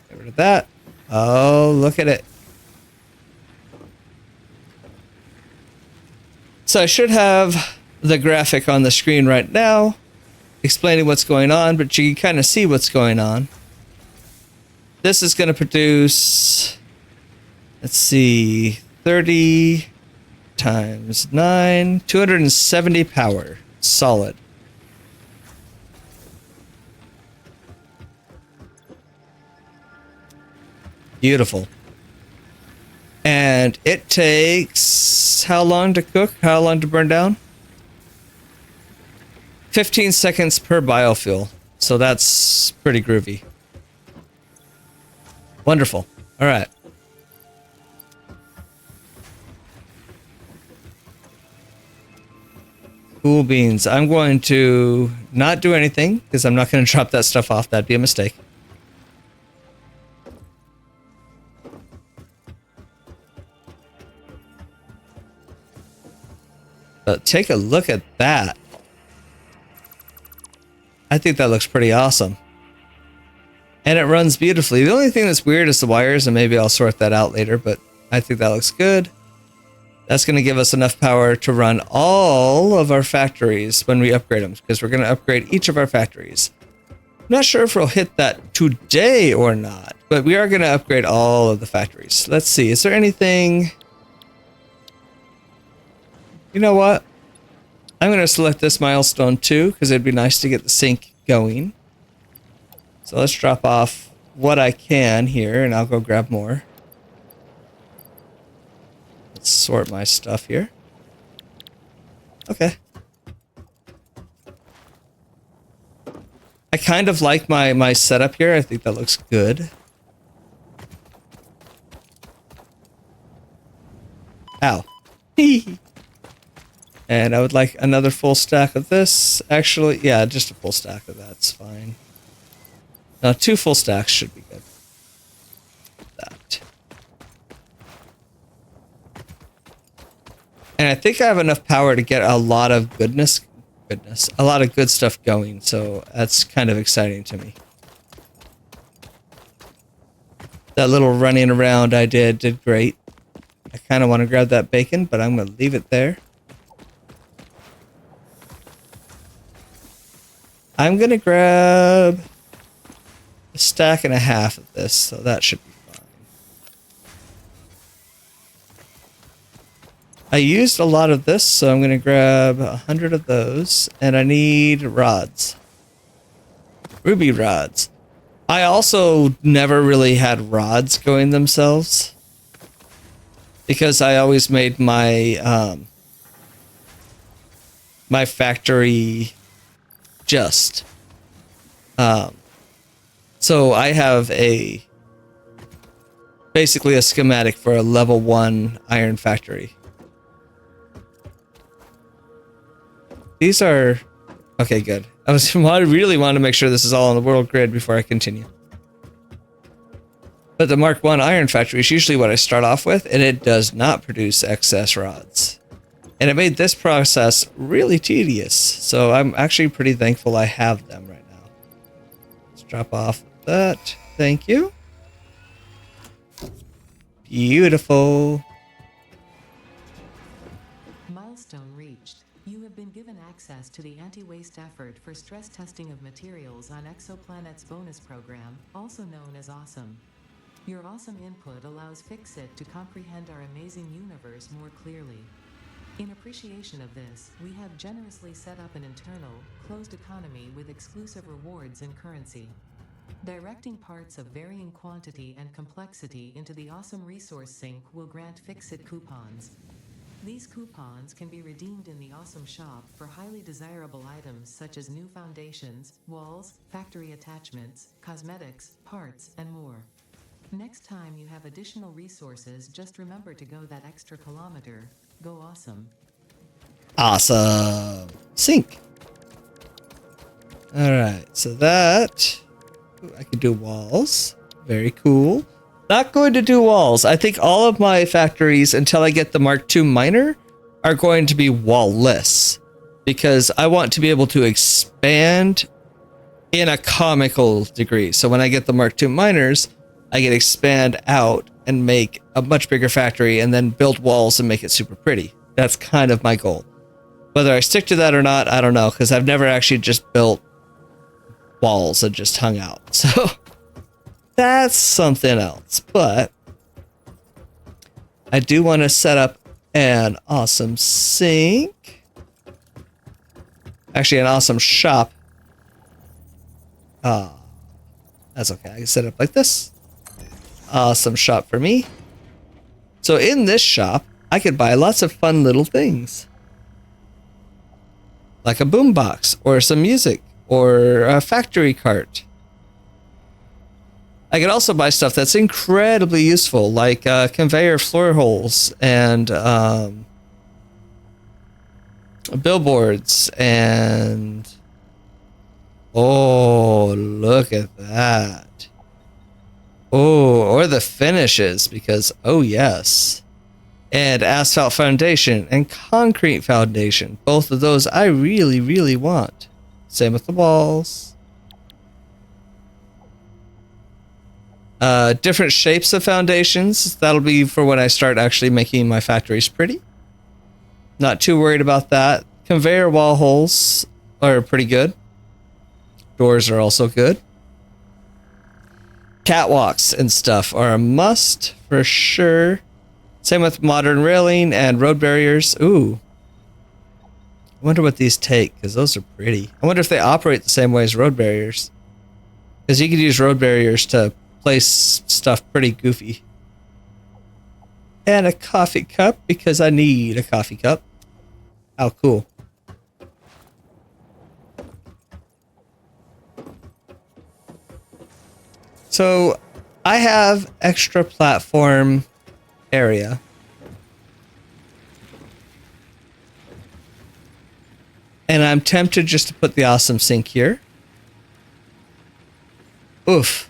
Get rid of that. Oh, look at it. So I should have the graphic on the screen right now explaining what's going on, but you can kind of see what's going on. This is going to produce, let's see, 30 times 9, 270 power, solid. Beautiful. And it takes how long to cook? How long to burn down? 15 seconds per biofuel. So that's pretty groovy. Wonderful. All right. Cool beans. I'm going to not do anything because I'm not going to drop that stuff off. That'd be a mistake. But take a look at that. I think that looks pretty awesome. And it runs beautifully. The only thing that's weird is the wires, and maybe I'll sort that out later, but I think that looks good. That's going to give us enough power to run all of our factories when we upgrade them, because we're going to upgrade each of our factories. I'm not sure if we'll hit that today or not, but we are going to upgrade all of the factories. Let's see. Is there anything... You know what? I'm going to select this milestone too, because it'd be nice to get the sync going. So let's drop off what I can here, and I'll go grab more. Let's sort my stuff here. Okay. I kind of like my setup here. I think that looks good. Ow. And I would like another full stack of this. Actually, yeah, just a full stack of that's fine. Now, 2 full stacks should be good. That. And I think I have enough power to get a lot of a lot of good stuff going. So that's kind of exciting to me. That little running around I did great. I kind of want to grab that bacon, but I'm going to leave it there. I'm going to grab a stack and a half of this, so that should be fine. I used a lot of this, so I'm going to grab 100 of those, and I need rods. Ruby rods. I also never really had rods going themselves, because I always made my my factory just. So I have basically a schematic for a level 1 iron factory. These are okay. Good. I really want to make sure this is all on the world grid before I continue. But the Mark 1 iron factory is usually what I start off with, and it does not produce excess rods. And it made this process really tedious. So I'm actually pretty thankful I have them right now. Let's drop off that. Thank you. Beautiful. Milestone reached. You have been given access to the anti-waste effort for stress testing of materials on Exoplanet's bonus program, also known as AWESOME. Your awesome input allows Fixit to comprehend our amazing universe more clearly. In appreciation of this, we have generously set up an internal, closed economy with exclusive rewards and currency. Directing parts of varying quantity and complexity into the awesome resource sink will grant Fixit coupons. These coupons can be redeemed in the Awesome Shop for highly desirable items such as new foundations, walls, factory attachments, cosmetics, parts, and more. Next time you have additional resources, just remember to go that extra kilometer. Go awesome. Awesome. Sink. Alright, so that... Ooh, I could do walls. Very cool. Not going to do walls. I think all of my factories, until I get the Mark II miner, are going to be wall-less. Because I want to be able to expand in a comical degree. So when I get the Mark II miners, I can expand out and make a much bigger factory and then build walls and make it super pretty. That's kind of my goal. Whether I stick to that or not, I don't know, because I've never actually just built walls and just hung out. So that's something else. But I do want to set up an awesome sink. Actually, an awesome shop. That's okay. I can set it up like this. Awesome shop for me. So in this shop, I could buy lots of fun little things. Like a boombox, or some music, or a factory cart. I could also buy stuff that's incredibly useful, like conveyor floor holes, and billboards, and... Oh, look at that. Oh, or the finishes, because, oh yes. And asphalt foundation and concrete foundation. Both of those I really, really want. Same with the walls. Different shapes of foundations. That'll be for when I start actually making my factories pretty. Not too worried about that. Conveyor wall holes are pretty good. Doors are also good. Catwalks and stuff are a must for sure. Same with modern railing and road barriers. Ooh. I wonder what these take, because those are pretty. I wonder if they operate the same way as road barriers. Because you could use road barriers to place stuff pretty goofy. And a coffee cup, because I need a coffee cup. How cool. So I have extra platform area. And I'm tempted just to put the awesome sink here. Oof.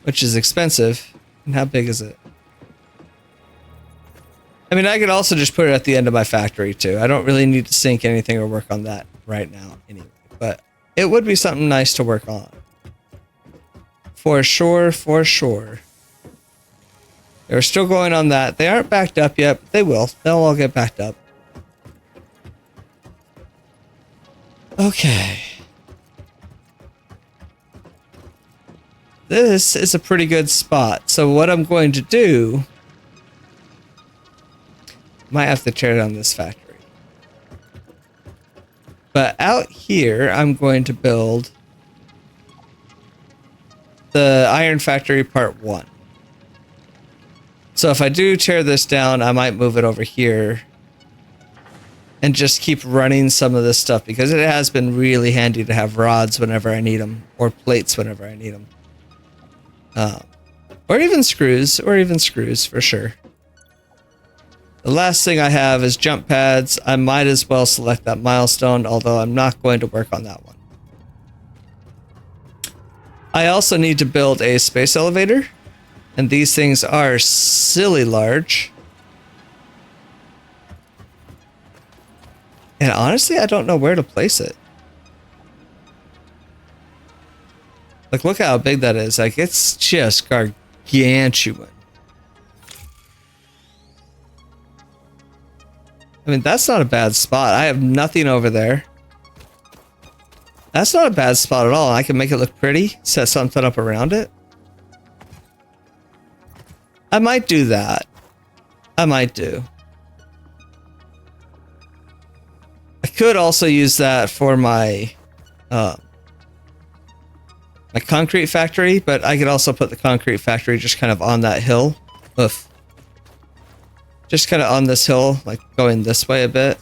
Which is expensive. And how big is it? I mean, I could also just put it at the end of my factory too. I don't really need to sink anything or work on that right now anyway. But it would be something nice to work on. For sure, for sure. They're still going on that. They aren't backed up yet, but they will. They'll all get backed up. Okay. This is a pretty good spot. So what I'm going to do... Might have to tear down this factory. But out here, I'm going to build... the Iron Factory Part 1. So if I do tear this down, I might move it over here and just keep running some of this stuff, because it has been really handy to have rods whenever I need them, or plates whenever I need them. Or even screws for sure. The last thing I have is jump pads. I might as well select that milestone, although I'm not going to work on that one. I also need to build a space elevator, and these things are silly large. And honestly, I don't know where to place it. Like, look how big that is. Like, it's just gargantuan. I mean, that's not a bad spot. I have nothing over there. That's not a bad spot at all. I can make it look pretty. Set something up around it. I might do that. I might do. I could also use that for my my concrete factory, but I could also put the concrete factory just kind of on that hill. Oof. Just kind of on this hill, like going this way a bit.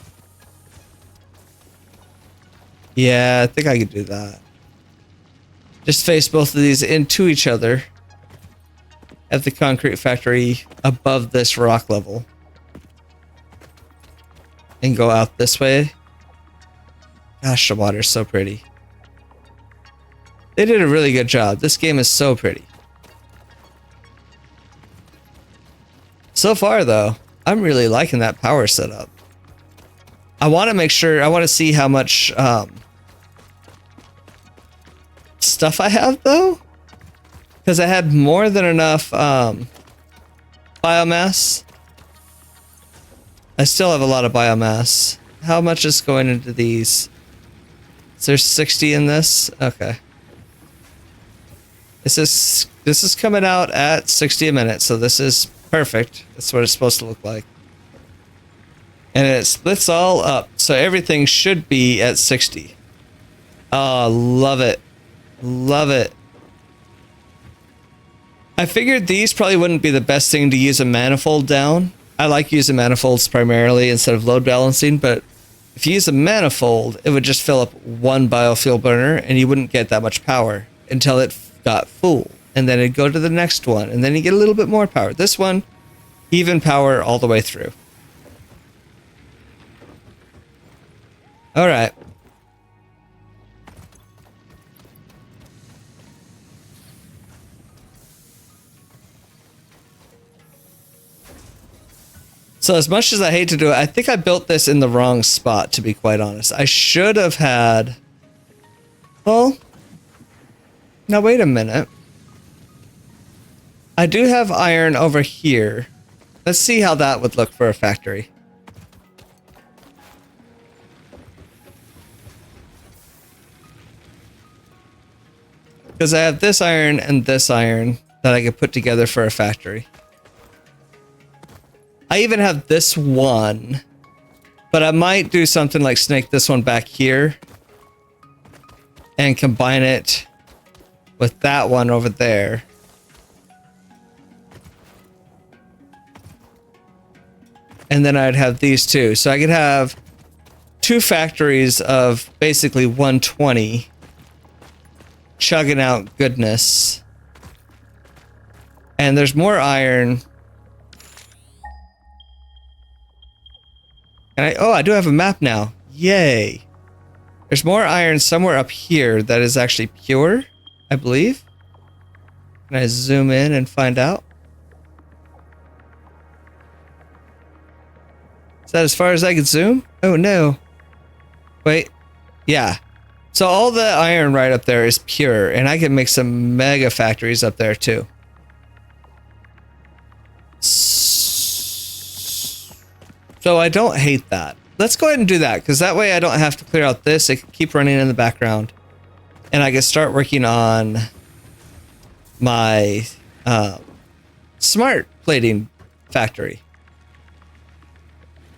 Yeah, I think I could do that. Just face both of these into each other. Have the concrete factory above this rock level. And go out this way. Gosh, the water's so pretty. They did a really good job. This game is so pretty. So far, though, I'm really liking that power setup. I want to make sure, I want to see how much stuff I have, though. Because I had more than enough biomass. I still have a lot of biomass. How much is going into these? Is there 60 in this? Okay. This is coming out at 60 a minute, so this is perfect. That's what it's supposed to look like. And it splits all up, so everything should be at 60. Oh, love it. Love it. I figured these probably wouldn't be the best thing to use a manifold down. I like using manifolds primarily instead of load balancing, but if you use a manifold, it would just fill up one biofuel burner and you wouldn't get that much power until it got full. And then it'd go to the next one, and then you get a little bit more power. This one, even power all the way through. All right. So as much as I hate to do it, I think I built this in the wrong spot, to be quite honest. I should have had... Well... Now wait a minute. I do have iron over here. Let's see how that would look for a factory. Because I have this iron and this iron that I could put together for a factory. I even have this one, but I might do something like snake this one back here and combine it with that one over there. And then I'd have these two. So I could have two factories of basically 120 chugging out goodness. And there's more iron. And I do have a map now. Yay. There's more iron somewhere up here that is actually pure, I believe. Can I zoom in and find out? Is that as far as I can zoom? Oh no. Wait. Yeah. So all the iron right up there is pure, and I can make some mega factories up there too. So I don't hate that. Let's go ahead and do that, because that way I don't have to clear out this. It can keep running in the background. And I can start working on my smart plating factory.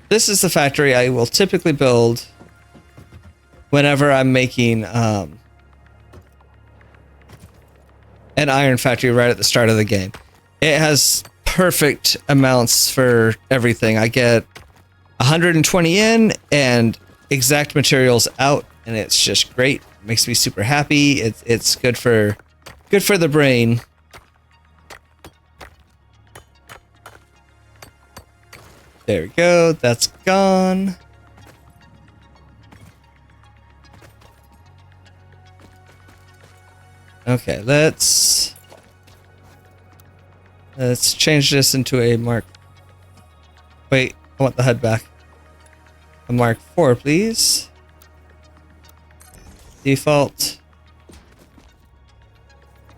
This is the factory I will typically build whenever I'm making an iron factory right at the start of the game. It has perfect amounts for everything. I get 120 in and exact materials out, and it's just great. It makes me super happy. It's good for the brain. There we go. That's gone. Okay, let's change this into a Mark. Wait, I want the HUD back. A Mark IV, please. Default.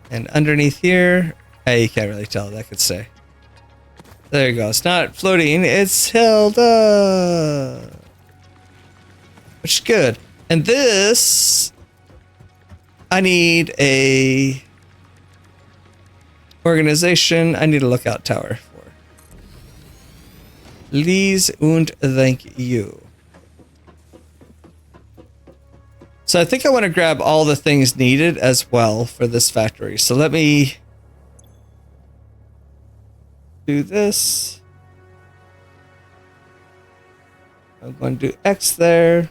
And underneath here, hey, you can't really tell. That could stay. There you go. It's not floating. It's held up. Which is good. And this, I need a organization. I need a lookout tower Please und thank you. So I think I want to grab all the things needed as well for this factory. So let me do this. I'm going to do X there.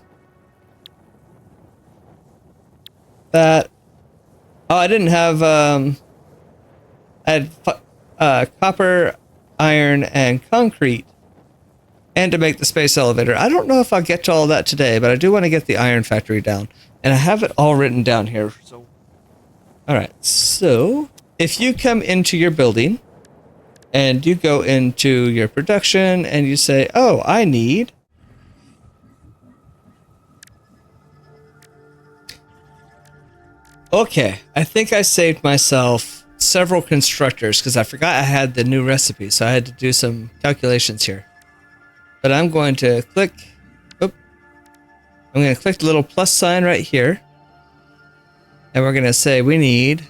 That. Oh, I didn't have, I had copper, iron, and concrete. And to make the space elevator. I don't know if I'll get to all that today, but I do want to get the iron factory down. And I have it all written down here. So, all right. So if you come into your building and you go into your production and you say, oh, I need okay, I think I saved myself several constructors because I forgot I had the new recipe, so I had to do some calculations here. But I'm going to click, I'm going to click the little plus sign right here. And we're going to say we need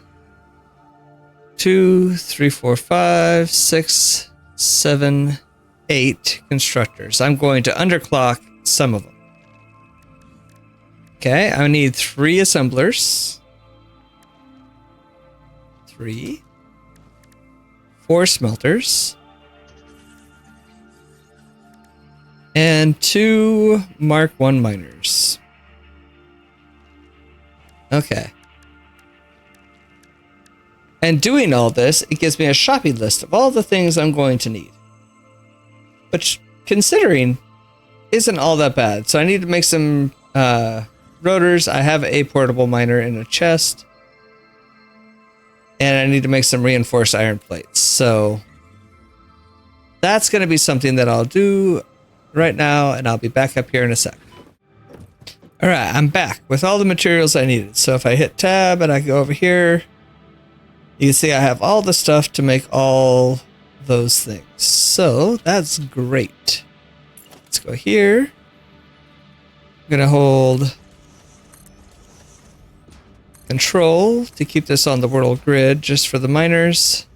2, 3, 4, 5, 6, 7, 8 constructors. I'm going to underclock some of them. Okay, I need 3 assemblers. 3, 4 smelters, and 2 Mark 1 miners. Okay. And doing all this, it gives me a shopping list of all the things I'm going to need. Which, considering, isn't all that bad. So I need to make some rotors. I have a portable miner in a chest. And I need to make some reinforced iron plates. So that's going to be something that I'll do right now. And I'll be back up here in a sec. All right, I'm back with all the materials I needed. So if I hit tab and I go over here, you can see I have all the stuff to make all those things. So that's great. Let's go here. I'm going to hold Control to keep this on the world grid just for the miners.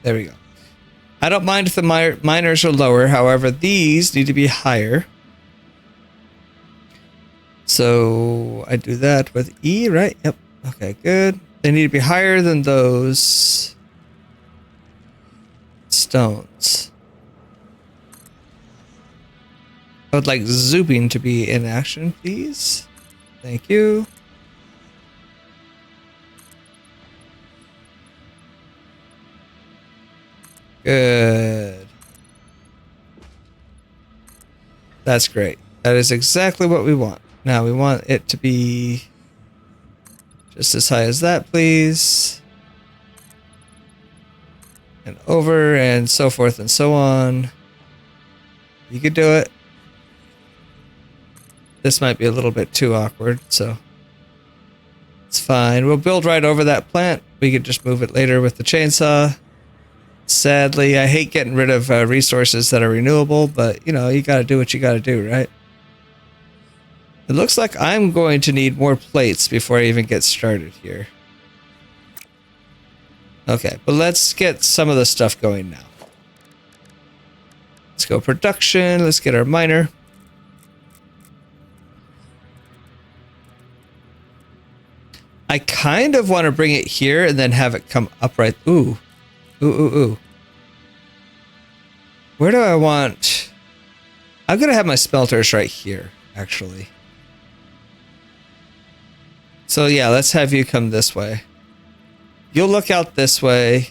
There we go. I don't mind if the miners are lower. However, these need to be higher. So I do that with E, right? Yep. Okay, good. They need to be higher than those stones. I would like zooming to be in action, please. Thank you. Good. That's great. That is exactly what we want. Now we want it to be just as high as that, please. And over and so forth and so on. You could do it. This might be a little bit too awkward, so it's fine. We'll build right over that plant. We could just move it later with the chainsaw. Sadly, I hate getting rid of resources that are renewable, but you know, you gotta do what you gotta do, right? It looks like I'm going to need more plates before I even get started here. Okay, but let's get some of the stuff going now. Let's go production. Let's get our miner. I kind of want to bring it here and then have it come up right. Ooh. Ooh. Where do I want? I'm going to have my smelters right here, actually. So yeah, let's have you come this way. You'll look out this way.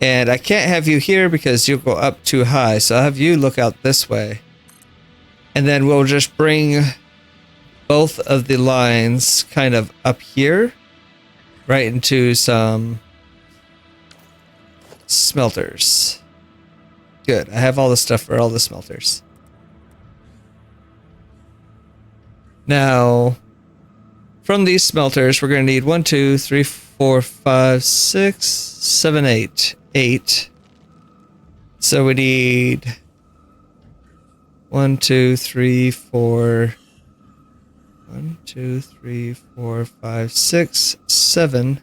And I can't have you here because you'll go up too high. So I'll have you look out this way. And then we'll just bring both of the lines kind of up here, right into some smelters. Good. I have all the stuff for all the smelters. Now, from these smelters, we're going to need 1, 2, 3, 4, 5, 6, 7, 8. 8. So we need 1, 2, 3, 4. 1, 2, 3, 4, 5, 6, 7,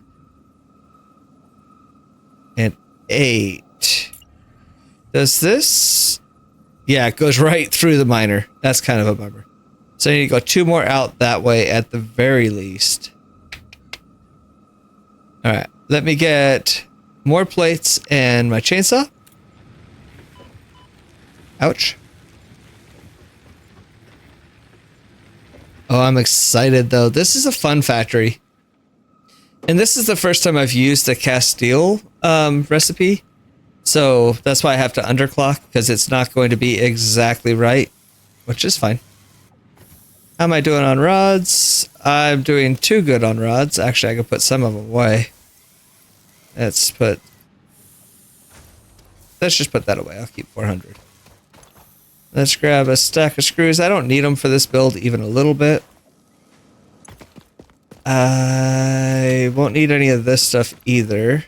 and 8. Does this? Yeah, it goes right through the miner. That's kind of a bummer. So I need to go 2 more out that way at the very least. All right, let me get more plates and my chainsaw. Ouch. Oh, I'm excited though. This is a fun factory. And this is the first time I've used the Castile recipe. So that's why I have to underclock, because it's not going to be exactly right, which is fine. How am I doing on rods? I'm doing too good on rods. Actually, I could put some of them away. Let's just put that away. I'll keep 400. Let's grab a stack of screws. I don't need them for this build even a little bit. I won't need any of this stuff either.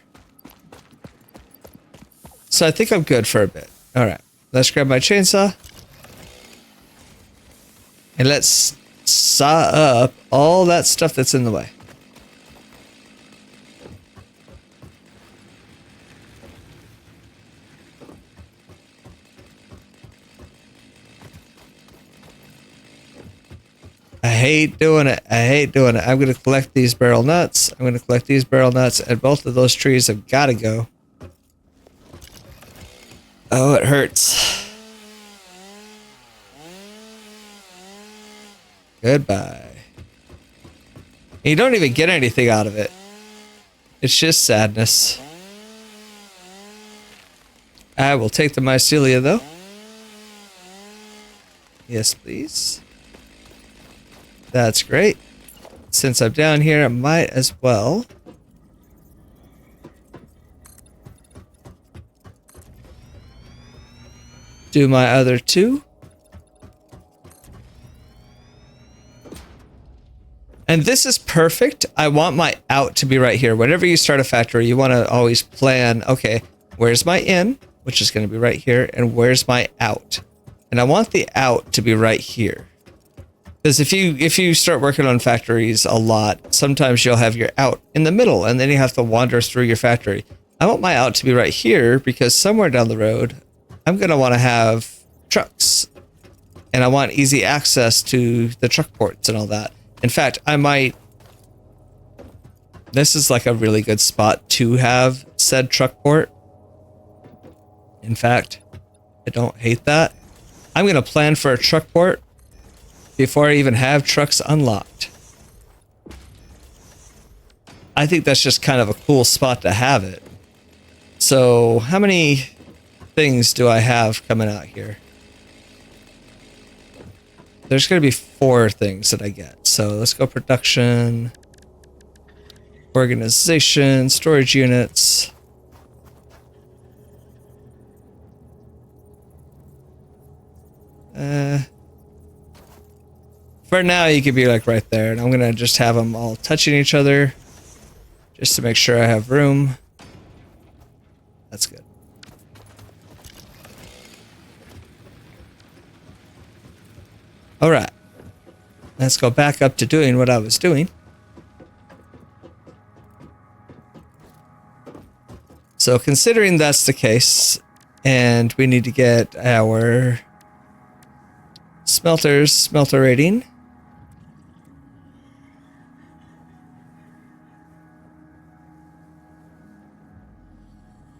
So I think I'm good for a bit. All right, let's grab my chainsaw. And let's saw up all that stuff that's in the way. I hate doing it. I hate doing it. I'm going to collect these barrel nuts. I'm going to collect these barrel nuts, and both of those trees have got to go. Oh, it hurts. Goodbye. You don't even get anything out of it. It's just sadness. I will take the mycelia, though. Yes, please. That's great. Since I'm down here, I might as well do my other 2. And this is perfect. I want my out to be right here. Whenever you start a factory, you want to always plan, okay, where's my in, which is going to be right here, and where's my out? And I want the out to be right here. Because if you start working on factories a lot, sometimes you'll have your out in the middle, and then you have to wander through your factory. I want my out to be right here, because somewhere down the road, I'm going to want to have trucks. And I want easy access to the truck ports and all that. In fact, I might... This is like a really good spot to have said truck port. In fact, I don't hate that. I'm going to plan for a truck port before I even have trucks unlocked. I think that's just kind of a cool spot to have it. So, how many things do I have coming out here? There's going to be 4 things that I get. So, let's go production, organization, storage units. For now, you could be like right there, and I'm gonna just have them all touching each other, just to make sure I have room. That's good. All right, let's go back up to doing what I was doing. So considering that's the case, and we need to get our smelter rating.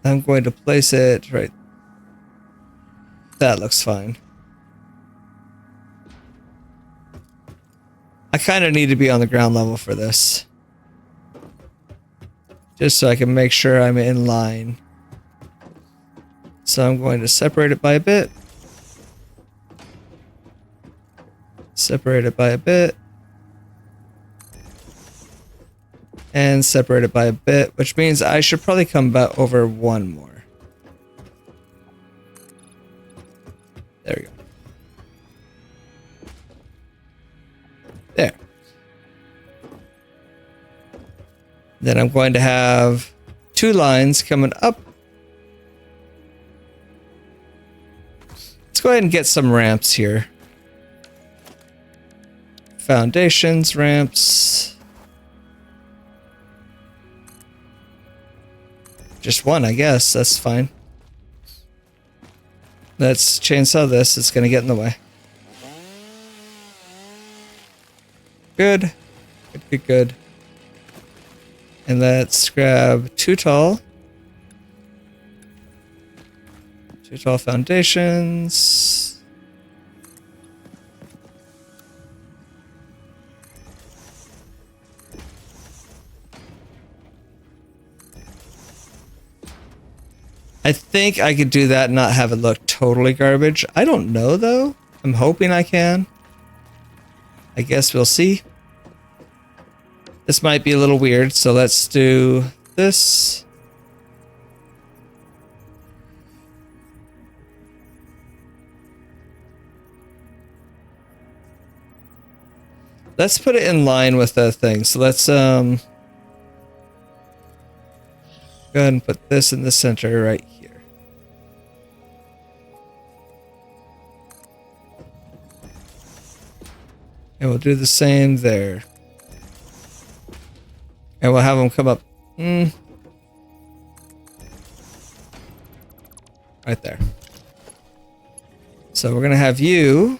I'm going to place it right. That looks fine. I kind of need to be on the ground level for this. Just so I can make sure I'm in line. So I'm going to separate it by a bit. Separate it by a bit. And separate it by a bit, which means I should probably come back over 1 more. There we go. There. Then I'm going to have 2 lines coming up. Let's go ahead and get some ramps here. foundations, ramps. Just one, I guess. That's fine. Let's chainsaw this. It's going to get in the way. Good. Good, good, good. And let's grab 2 tall. 2 tall foundations. I think I could do that and not have it look totally garbage. I don't know though. I'm hoping I can. I guess we'll see. This might be a little weird, so let's do this. Let's put it in line with the thing. So let's go ahead and put this in the center right here. And we'll do the same there. And we'll have them come up right there. So we're going to have you.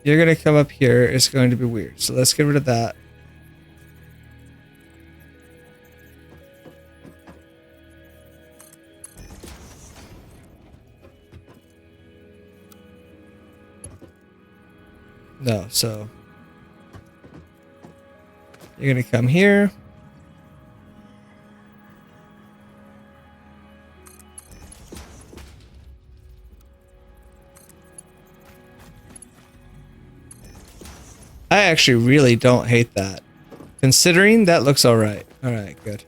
You're going to come up here. It's going to be weird. So let's get rid of that. No, so you're going to come here. I actually really don't hate that. Considering that looks alright. Alright, good.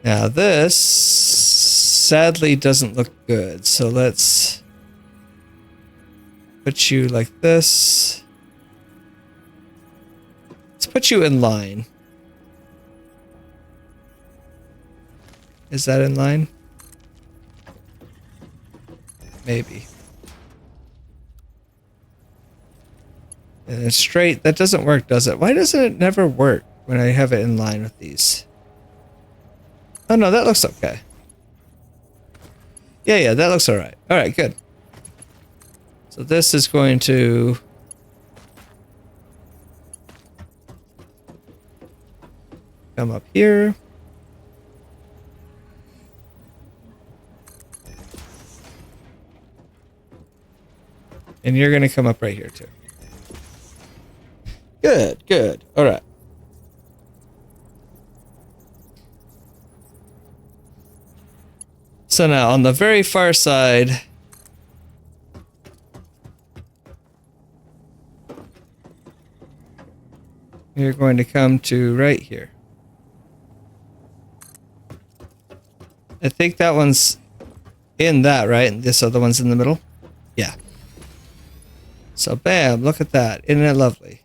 Now this sadly doesn't look good. So let's put you like this. Let's put you in line. Is that in line? Maybe. And it's straight. That doesn't work, does it? Why doesn't it never work when I have it in line with these? Oh no, that looks okay. Yeah, that looks alright. Alright, good. So this is going to come up here. And you're going to come up right here too. Good, good. All right. So now on the very far side, you're going to come to right here. I think that one's in that, right? And this other one's in the middle? Yeah. So bam, look at that. Isn't it lovely?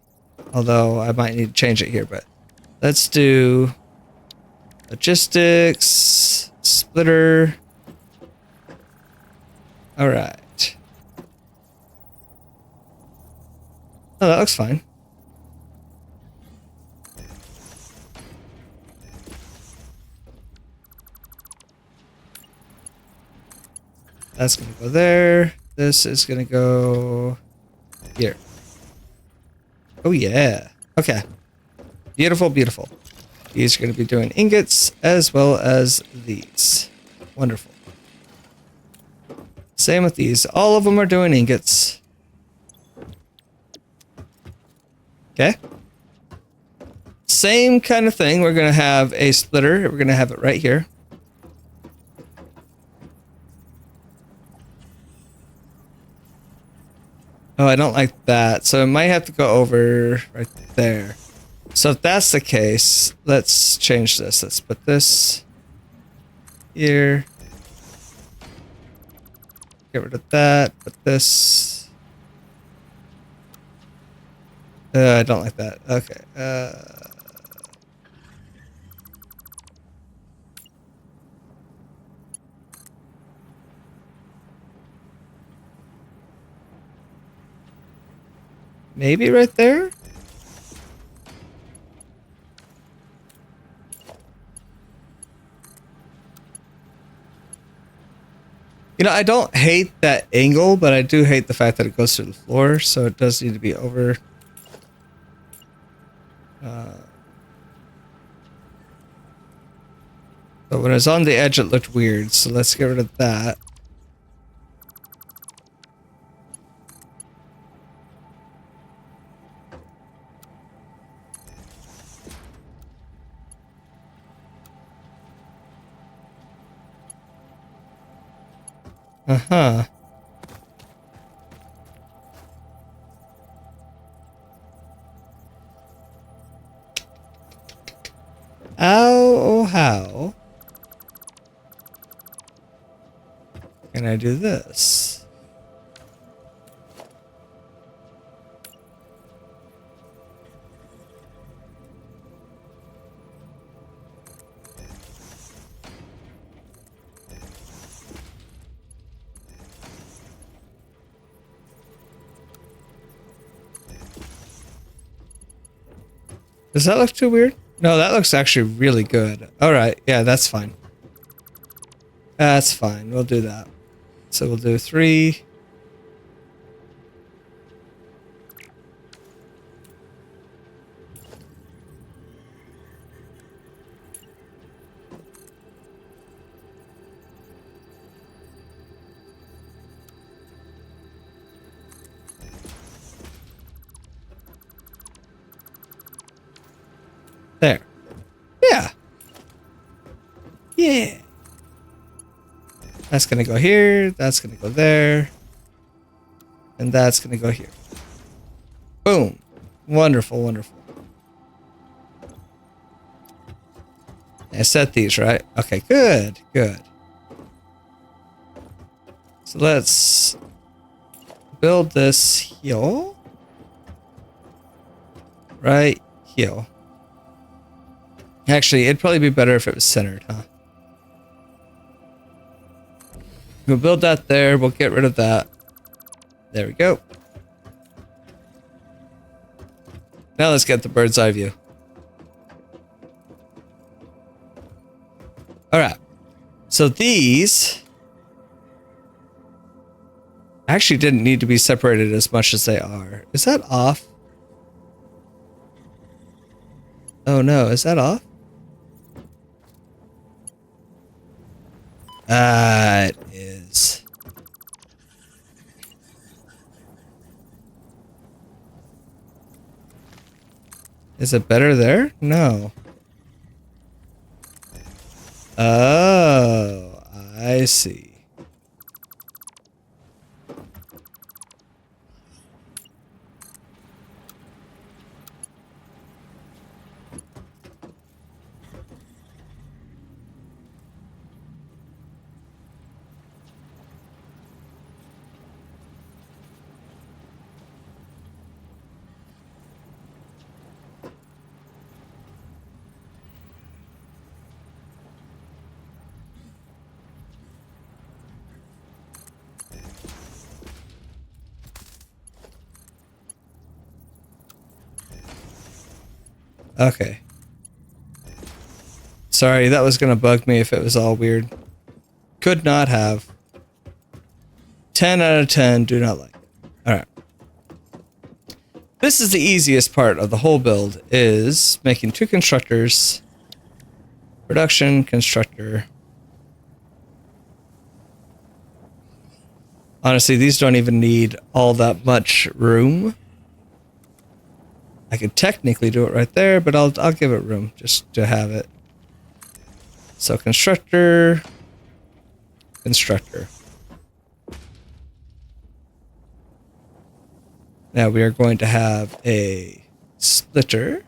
Although I might need to change it here, but let's do logistics, splitter. All right. Oh, that looks fine. That's going to go there. This is going to go here. Oh, yeah. Okay. Beautiful, beautiful. These are going to be doing ingots as well as these. Wonderful. Same with these. All of them are doing ingots. Okay. Same kind of thing. We're going to have a splitter. We're going to have it right here. Oh, I don't like that. So I might have to go over right there. So if that's the case, let's change this. Let's put this here. Get rid of that. Put this. I don't like that. Okay. Maybe right there? You know, I don't hate that angle, but I do hate the fact that it goes through the floor, so it does need to be over. But when it was on the edge, it looked weird, so let's get rid of that. Uh-huh. Oh, how can I do this? Does that look too weird? No, that looks actually really good. All right. Yeah, that's fine. That's fine. We'll do that. So we'll do 3. There. Yeah. Yeah. That's going to go here. That's going to go there. And that's going to go here. Boom. Wonderful, wonderful. I set these, right? Okay, good, good. So let's build this here. Right here. Actually, it'd probably be better if it was centered, huh? We'll build that there. We'll get rid of that. There we go. Now let's get the bird's eye view. All right. So these actually didn't need to be separated as much as they are. Is that off? Oh no, is that off? It is. Is it better there? No. Oh, I see. Okay. Sorry, that was going to bug me if it was all weird. Could not have. 10 out of 10, do not like. Alright. This is the easiest part of the whole build, is making 2 constructors. Production, constructor. Honestly, these don't even need all that much room. I could technically do it right there, but I'll give it room just to have it. So constructor, constructor. Now we are going to have a splitter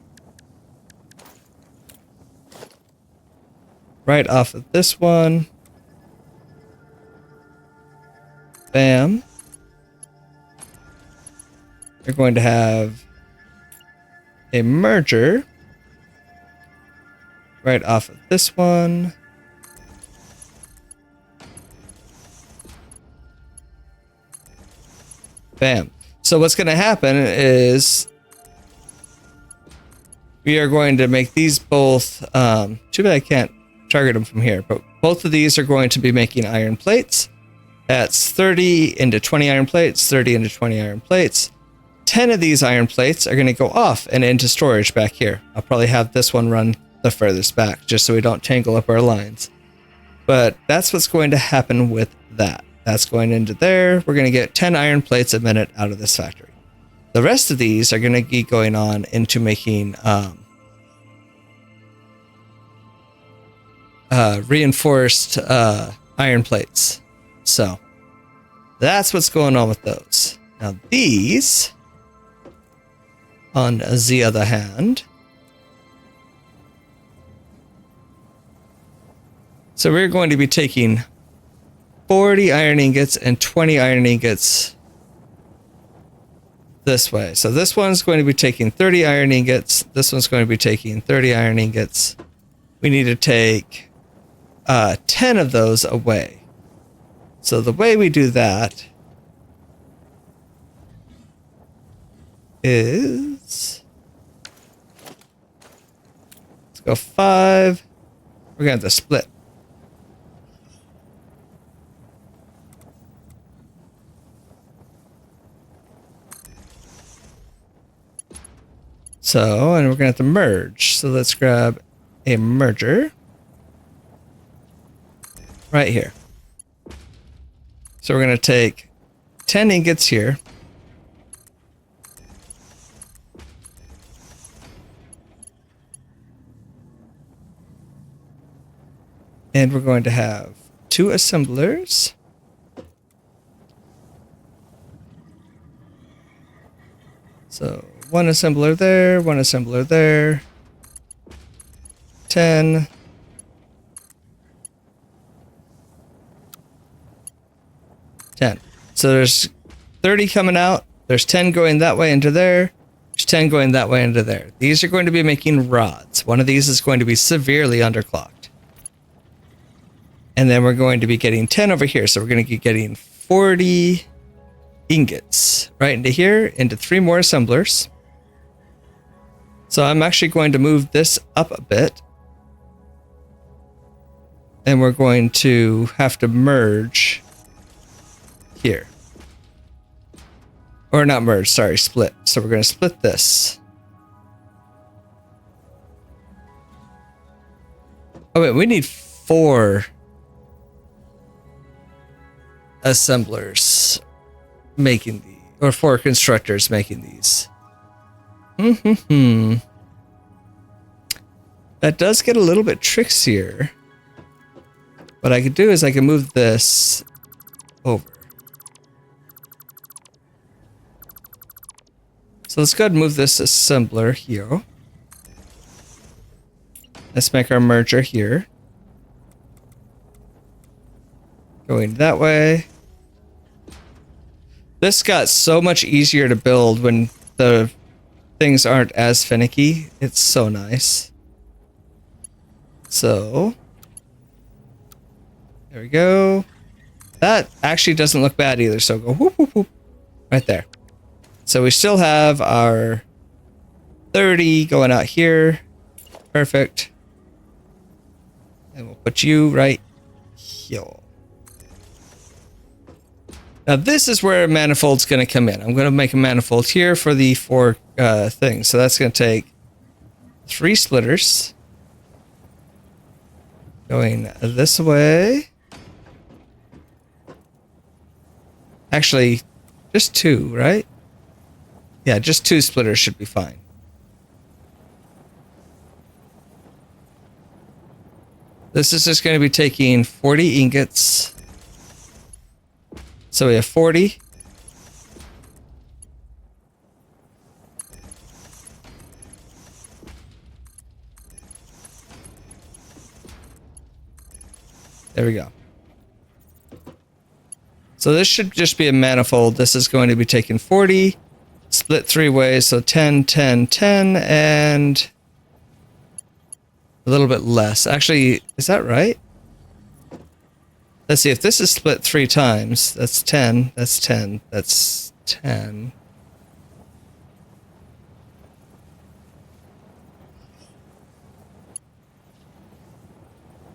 right off of this one. Bam. We're going to have a merger right off of this one. Bam. So what's going to happen is we are going to make these both, too bad I can't target them from here, but both of these are going to be making iron plates. That's 30 into 20 iron plates, 30 into 20 iron plates. 10 of these iron plates are going to go off and into storage back here. I'll probably have this one run the furthest back just so we don't tangle up our lines. But that's what's going to happen with that. That's going into there. We're going to get 10 iron plates a minute out of this factory. The rest of these are going to be going on into making reinforced iron plates. So that's what's going on with those. Now these, on the other hand, so we're going to be taking 40 iron ingots and 20 iron ingots this way. So this one's going to be taking 30 iron ingots. This one's going to be taking 30 iron ingots. We need to take 10 of those away. So the way we do that is, let's go 5. We're going to have to split. So, and we're going to have to merge. So let's grab a merger right here. So we're going to take 10 ingots here. And we're going to have 2 assemblers. So 1 assembler there, 1 assembler there. 10. 10. So there's 30 coming out. There's 10 going that way into there. There's 10 going that way into there. These are going to be making rods. One of these is going to be severely underclocked. And then we're going to be getting 10 over here. So we're going to be getting 40 ingots right into here, into 3 more assemblers. So I'm actually going to move this up a bit. And we're going to have to merge here. Or not merge, sorry, split. So we're going to split this. Oh wait, we need 4 assemblers making these, or 4 constructors making these. That does get a little bit trickier. What I could do is I can move this over. So let's go ahead and move this assembler here. Let's make our merger here. Going that way. This got so much easier to build when the things aren't as finicky. It's so nice. So there we go. That actually doesn't look bad either. So go whoop, whoop, whoop. Right there. So we still have our 30 going out here. Perfect. And we'll put you right here. Now this is where a manifold's going to come in. I'm going to make a manifold here for the 4 things. So that's going to take 3 splitters. Going this way. Actually, just 2, right? Yeah, just 2 splitters should be fine. This is just going to be taking 40 ingots. So we have 40. There we go. So this should just be a manifold. This is going to be taking 40, split 3 ways. So 10, 10, 10, and a little bit less. Actually, is that right? Let's see, if this is split 3 times, that's 10, that's 10, that's 10.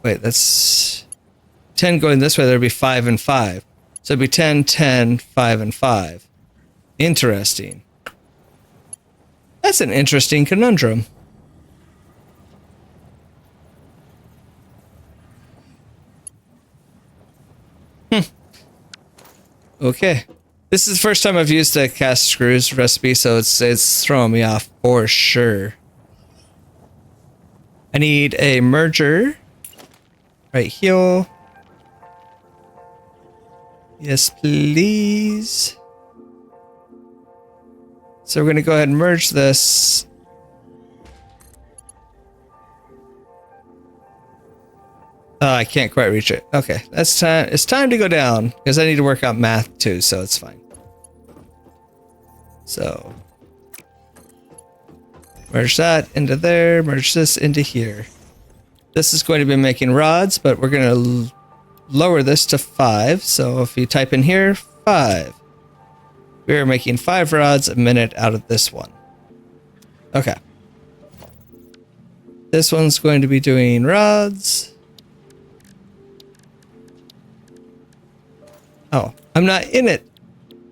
Wait, that's 10 going this way. There'd be 5 and 5. So it'd be 10, 10, 5, and 5. Interesting. That's an interesting conundrum. Okay. This is the first time I've used the cast screws recipe, so it's throwing me off for sure. I need a merger right here. Yes, please. So we're going to go ahead and merge this. Oh, I can't quite reach it. Okay, that's time. It's time to go down because I need to work out math too, so it's fine. So merge that into there, merge this into here. This is going to be making rods, but we're going to lower this to 5. So if you type in here, 5. We are making 5 rods a minute out of this one. Okay. This one's going to be doing rods. Oh, I'm not in it.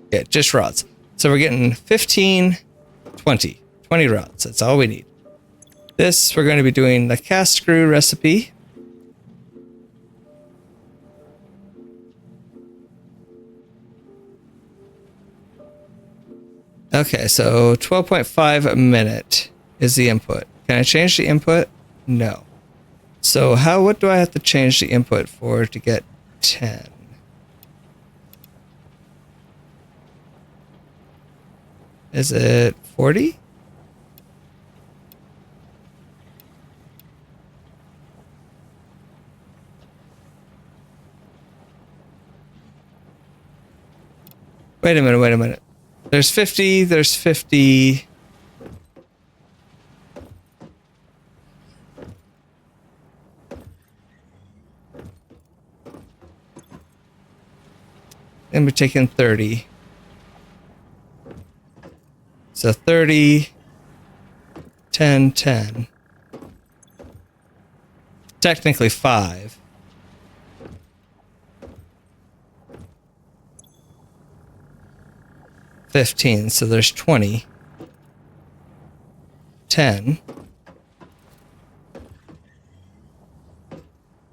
Okay, just rods. So we're getting 15, 20. 20 rods. That's all we need. This, we're going to be doing the cast screw recipe. Okay, so 12.5 a minute is the input. Can I change the input? No. So what do I have to change the input for to get 10? Is it 40? Wait a minute. There's 50, there's 50. Then we're taking 30. So 30, 10, 10. Technically 5. $15, so there's 20. 10.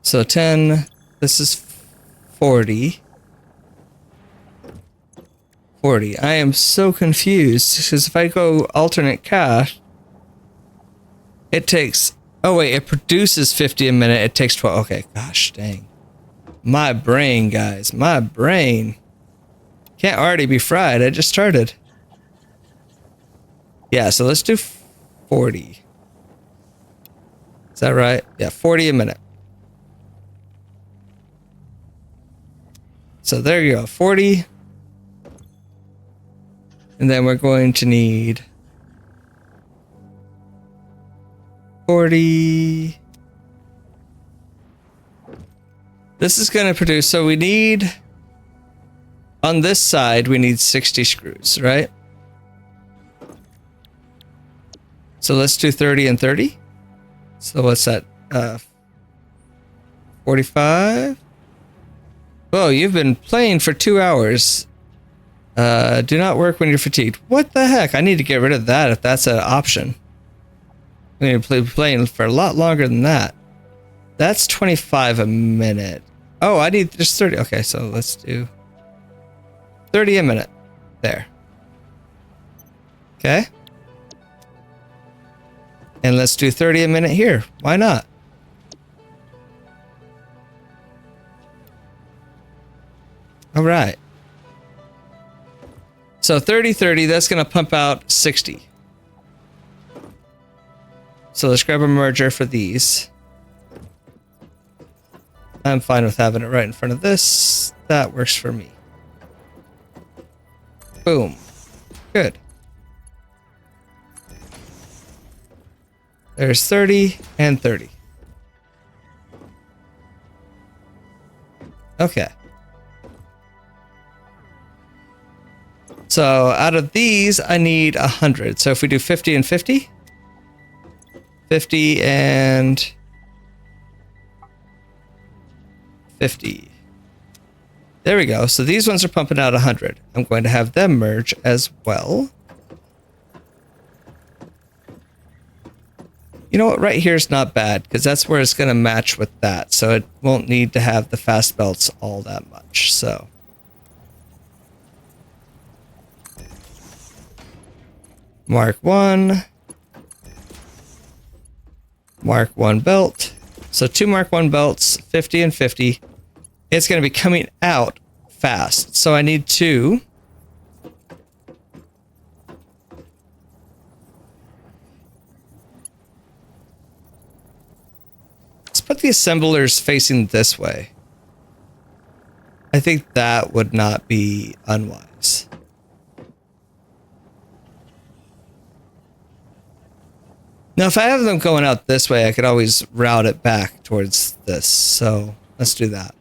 So 10, this is 40. 40. I am so confused because if I go alternate cache, it takes, oh wait, it produces 50 a minute. It takes 12. Okay, gosh dang. My brain, guys, my brain. Can't already be fried. I just started. Yeah, so let's do 40. Is that right? Yeah, 40 a minute. So there you go, 40. And then we're going to need 40. This is going to produce, so we need, on this side, we need 60 screws, right? So let's do 30 and 30. So what's that? 45? Oh, you've been playing for 2 hours. Do not work when you're fatigued. What the heck? I need to get rid of that if that's an option. I need to be playing for a lot longer than that. That's 25 a minute. Oh, I need just 30. Okay, so let's do 30 a minute. There. Okay. And let's do 30 a minute here. Why not? All right. So 30, 30, that's going to pump out 60. So let's grab a merger for these. I'm fine with having it right in front of this. That works for me. Boom. Good. There's 30 and 30. Okay. So out of these, I need 100. So if we do 50 and 50, 50 and 50. There we go. So these ones are pumping out 100. I'm going to have them merge as well. You know what? Right here is not bad because that's where it's going to match with that. So it won't need to have the fast belts all that much. So Mark 1. Mark 1 belt. So 2 Mark 1 belts, 50 and 50. It's going to be coming out fast. So I need 2. Let's put the assemblers facing this way. I think that would not be unwise. Now, if I have them going out this way, I could always route it back towards this. So let's do that.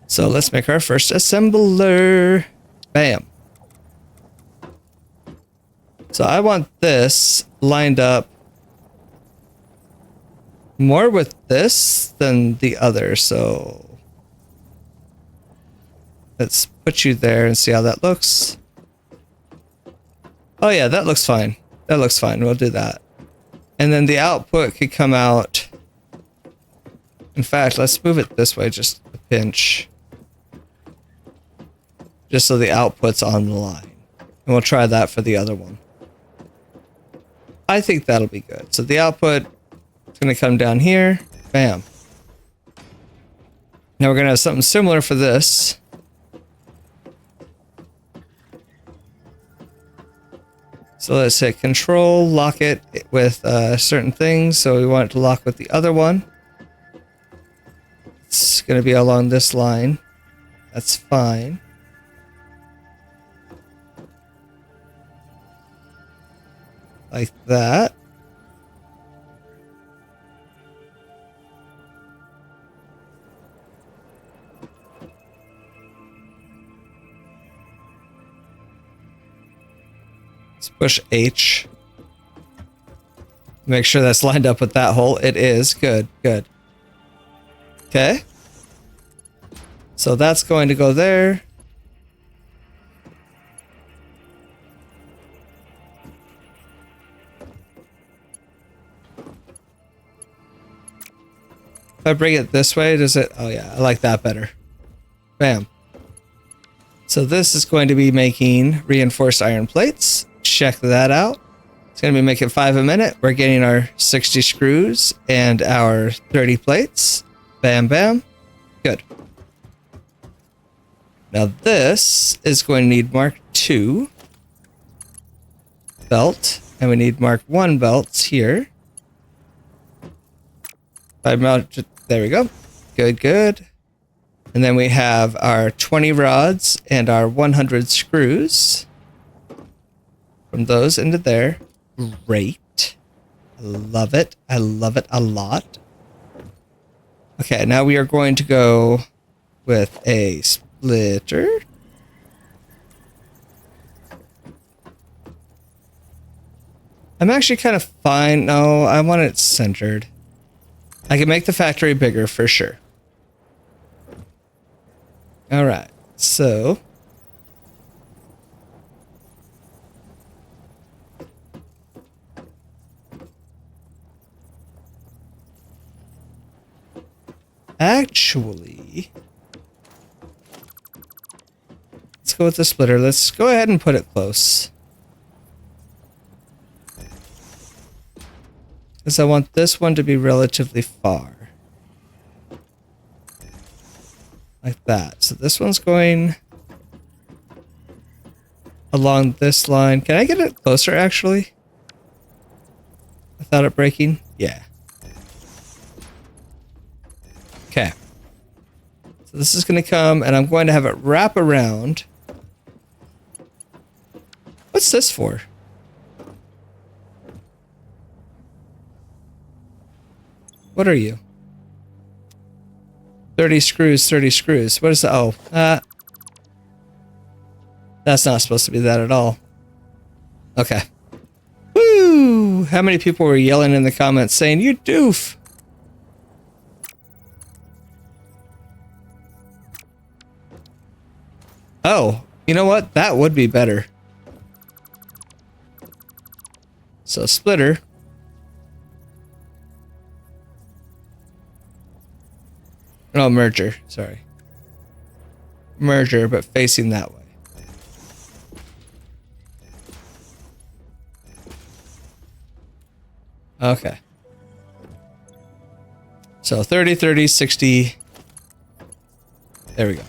So let's make our first assembler. Bam. So I want this lined up more with this than the other. So let's put you there and see how that looks. Oh yeah, that looks fine. That looks fine. We'll do that. And then the output could come out. In fact, let's move it this way just a pinch. Just so the output's on the line. And we'll try that for the other one. I think that'll be good. So the output is going to come down here. Bam. Now we're going to have something similar for this. So let's hit control, lock it with certain things. So we want it to lock with the other one. It's going to be along this line. That's fine. Like that. Let's push H. Make sure that's lined up with that hole. It is. Good, good. Okay. So that's going to go there. If I bring it this way, does it? Oh yeah, I like that better. Bam. So this is going to be making reinforced iron plates. Check that out. It's going to be making 5 a minute. We're getting our 60 screws and our 30 plates. Bam, bam. Good. Now this is going to need Mark II belt. And we need Mark I belts here. There we go. Good, good. And then we have our 20 rods and our 100 screws. From those into there. Great. I love it. I love it a lot. Okay, now we are going to go with a splitter. I'm actually kind of fine. No, I want it centered. I can make the factory bigger for sure. All right, so actually, let's go with the splitter. Let's go ahead and put it close. Because I want this one to be relatively far. Like that. So this one's going along this line. Can I get it closer, actually? Without it breaking? Yeah. Okay. So this is going to come, and I'm going to have it wrap around. What's this for? What are you? 30 screws, 30 screws. What is that? Oh, that's not supposed to be that at all. Okay. Woo! How many people were yelling in the comments saying, "You doof"? Oh, you know what? That would be better. So splitter. No, merger. Sorry. Merger, but facing that way. Okay. So 30, 30, 60. There we go.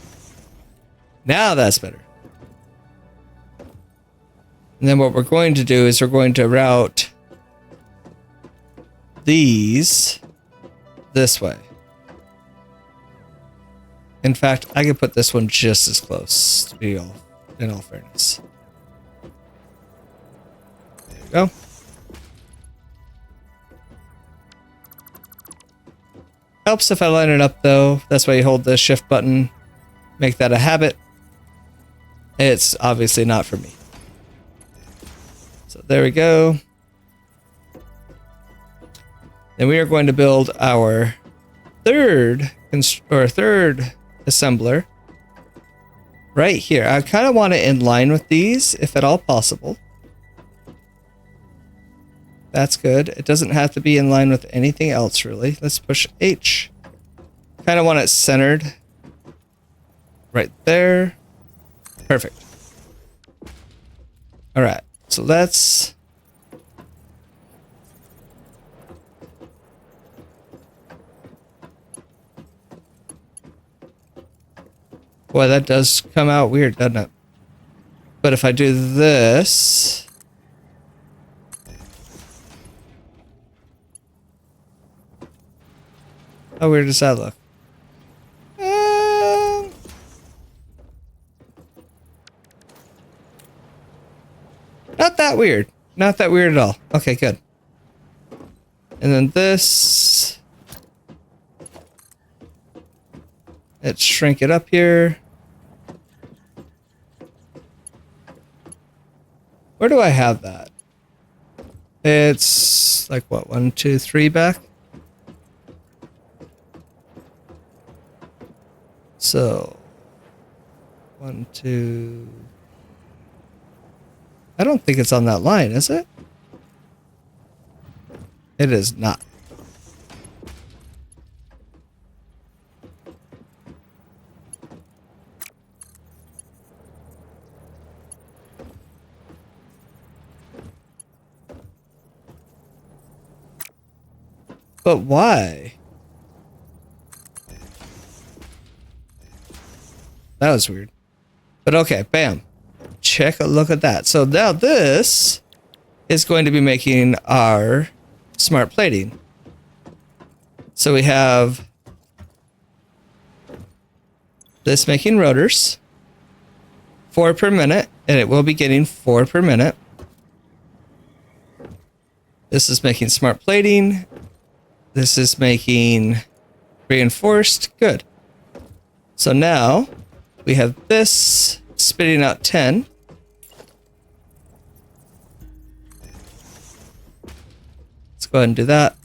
Now that's better. And then what we're going to do is we're going to route these this way. In fact, I could put this one just as close to be all, in all fairness. There we go. Helps if I line it up though. That's why you hold the shift button. Make that a habit. It's obviously not for me. So there we go. Then we are going to build our third assembler right here. I kind of want it in line with these, if at all possible. That's good. It doesn't have to be in line with anything else, really. Let's push H. Kind of want it centered right there. Perfect. All right. So let's... Boy, that does come out weird, doesn't it? But if I do this... How weird does that look? Not that weird. Not that weird at all. Okay, good. And then this... Let's shrink it up here. Where do I have that? It's like what, 1, 2, 3 back? So 1, 2. I don't think it's on that line, is it? It is not. But why? That was weird. But okay, bam. Check a look at that. So now this is going to be making our smart plating. So we have this making rotors. 4 per minute, and it will be getting 4 per minute. This is making smart plating. This is making reinforced. Good. So now we have this spitting out 10. Let's go ahead and do that.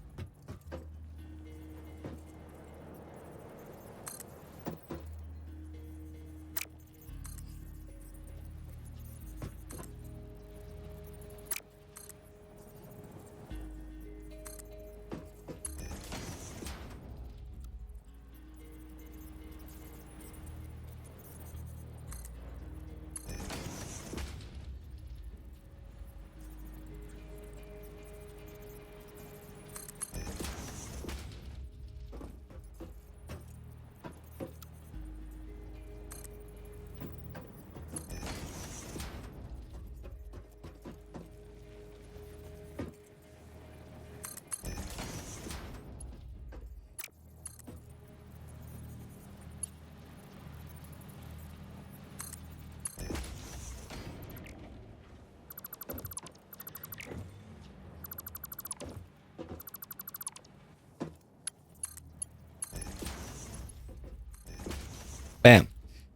Bam.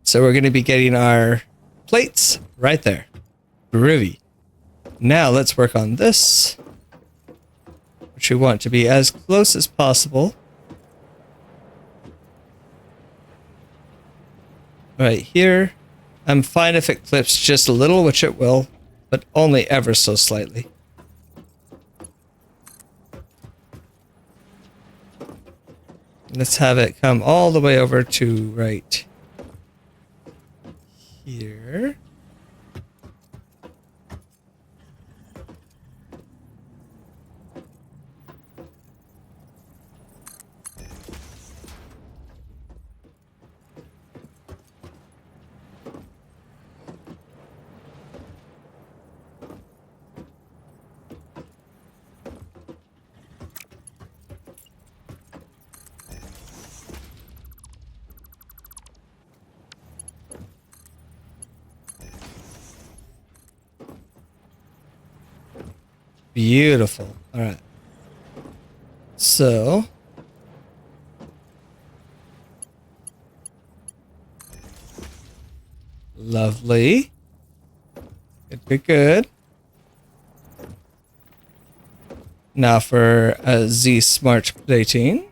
So we're going to be getting our plates right there. Groovy. Now let's work on this, which we want to be as close as possible. Right here. I'm fine if it clips just a little, which it will, but only ever so slightly. Let's have it come all the way over to right here. Beautiful. All right. So lovely. Good, good, good. Now for a Z Smart plating.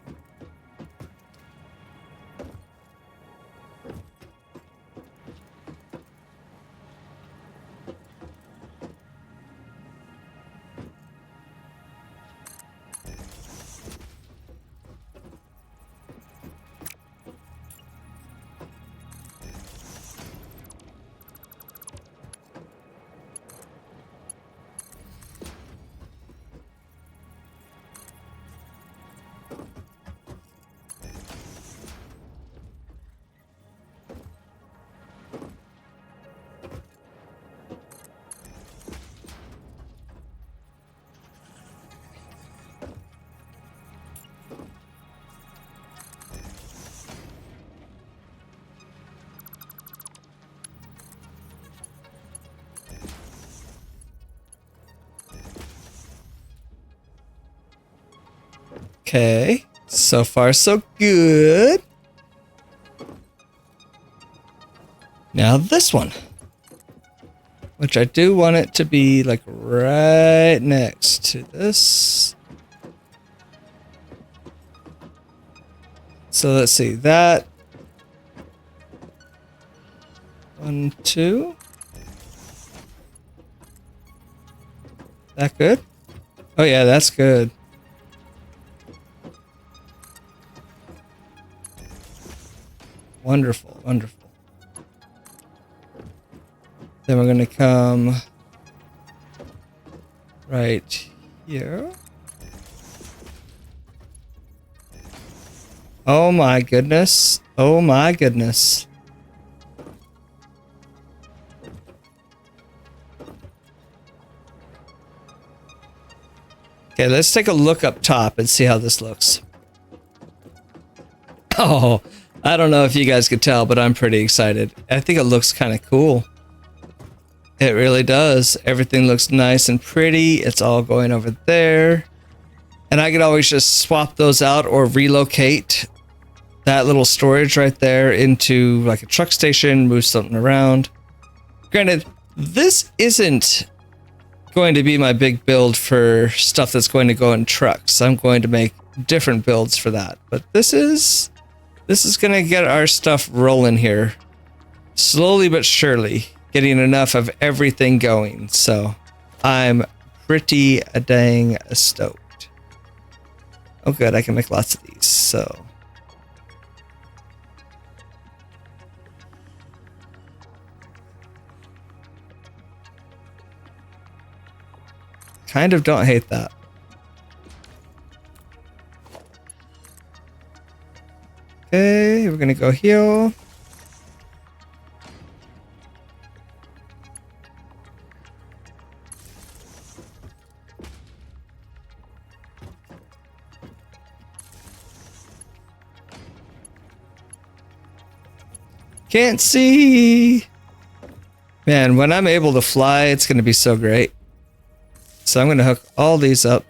Okay, so far so good. Now this one, which I do want it to be like right next to this. So let's see that. 1, 2. That good? Oh yeah, that's good. Wonderful, wonderful. Then we're going to come right here. Oh my goodness. Oh my goodness. Okay, let's take a look up top and see how this looks. Oh, I don't know if you guys could tell, but I'm pretty excited. I think it looks kind of cool. It really does. Everything looks nice and pretty. It's all going over there. And I could always just swap those out or relocate that little storage right there into like a truck station, move something around. Granted, this isn't going to be my big build for stuff that's going to go in trucks. I'm going to make different builds for that. But this is going to get our stuff rolling here. Slowly but surely. Getting enough of everything going. So I'm pretty dang stoked. Oh good, I can make lots of these. So kind of don't hate that. Okay, we're gonna go here. Can't see. Man, when I'm able to fly, it's going to be so great. So I'm going to hook all these up.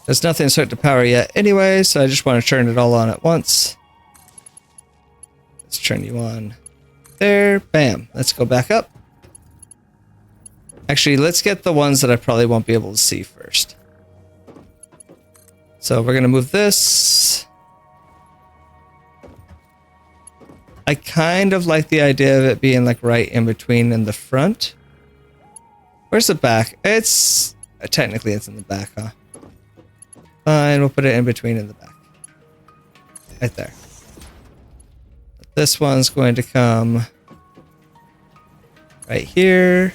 There's nothing hooked to power yet anyway, so I just want to turn it all on at once. Let's turn you on there. Bam. Let's go back up. Actually, let's get the ones that I probably won't be able to see first. So we're going to move this. I kind of like the idea of it being like right in between in the front. Where's the back? It's technically it's in the back, huh? Fine, we'll put it in between in the back. Right there. This one's going to come right here.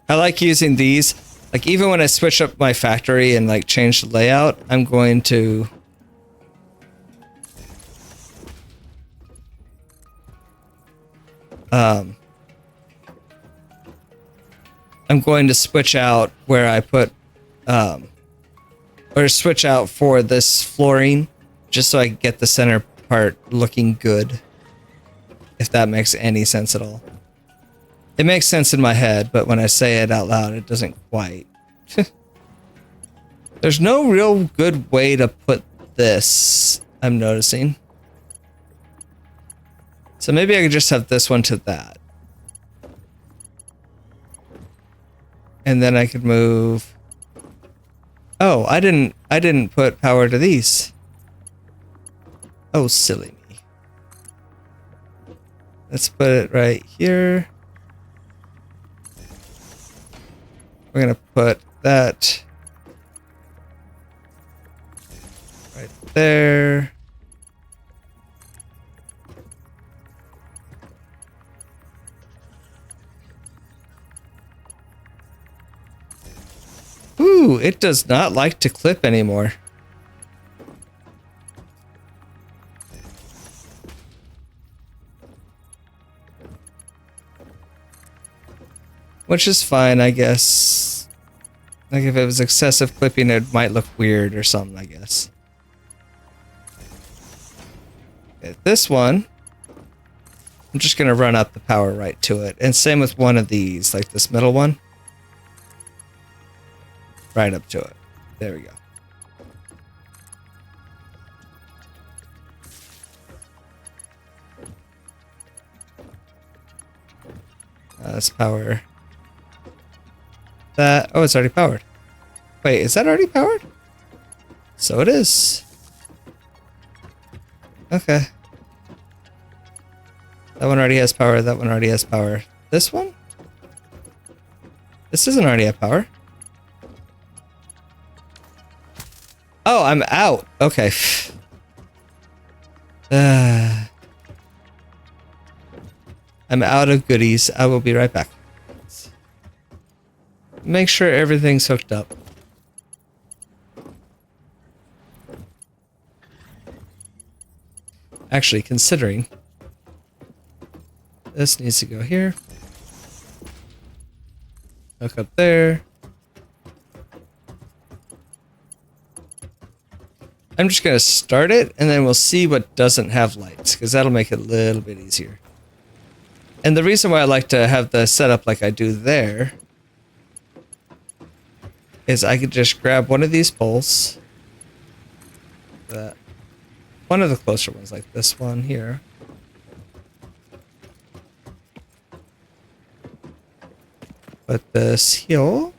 I like using these. Like even when I switch up my factory and like change the layout, I'm going to switch out where I put or switch out for this flooring just so I can get the center part looking good. If that makes any sense at all. It makes sense in my head, but when I say it out loud, it doesn't quite. There's no real good way to put this, I'm noticing. So maybe I could just have this one to that. And then I could move. Oh, I didn't put power to these. Oh, silly me. Let's put it right here. We're gonna put that right there. Ooh, it does not like to clip anymore. Which is fine, I guess. Like if it was excessive clipping, it might look weird or something, I guess. Okay, this one, I'm just gonna run up the power right to it. And same with one of these, like this middle one. Right up to it. There we go. Let's power that. Oh, it's already powered. Wait, is that already powered? So it is. Okay. That one already has power. That one already has power. This one? This doesn't already have power. Oh, I'm out. Okay. I'm out of goodies. I will be right back. Make sure everything's hooked up. Actually, considering this needs to go here. Hook up there. I'm just going to start it and then we'll see what doesn't have lights because that'll make it a little bit easier. And the reason why I like to have the setup like I do there is I could just grab one of these poles. One of the closer ones, like this one here. Put this here.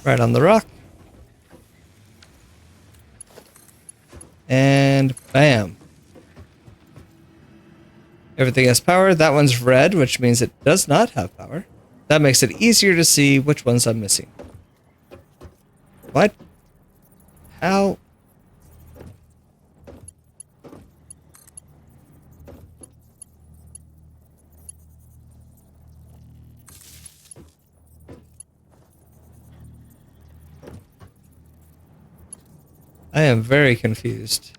Right on the rock. And bam. Everything has power. That one's red, which means it does not have power. That makes it easier to see which ones I'm missing. What? How? I am very confused.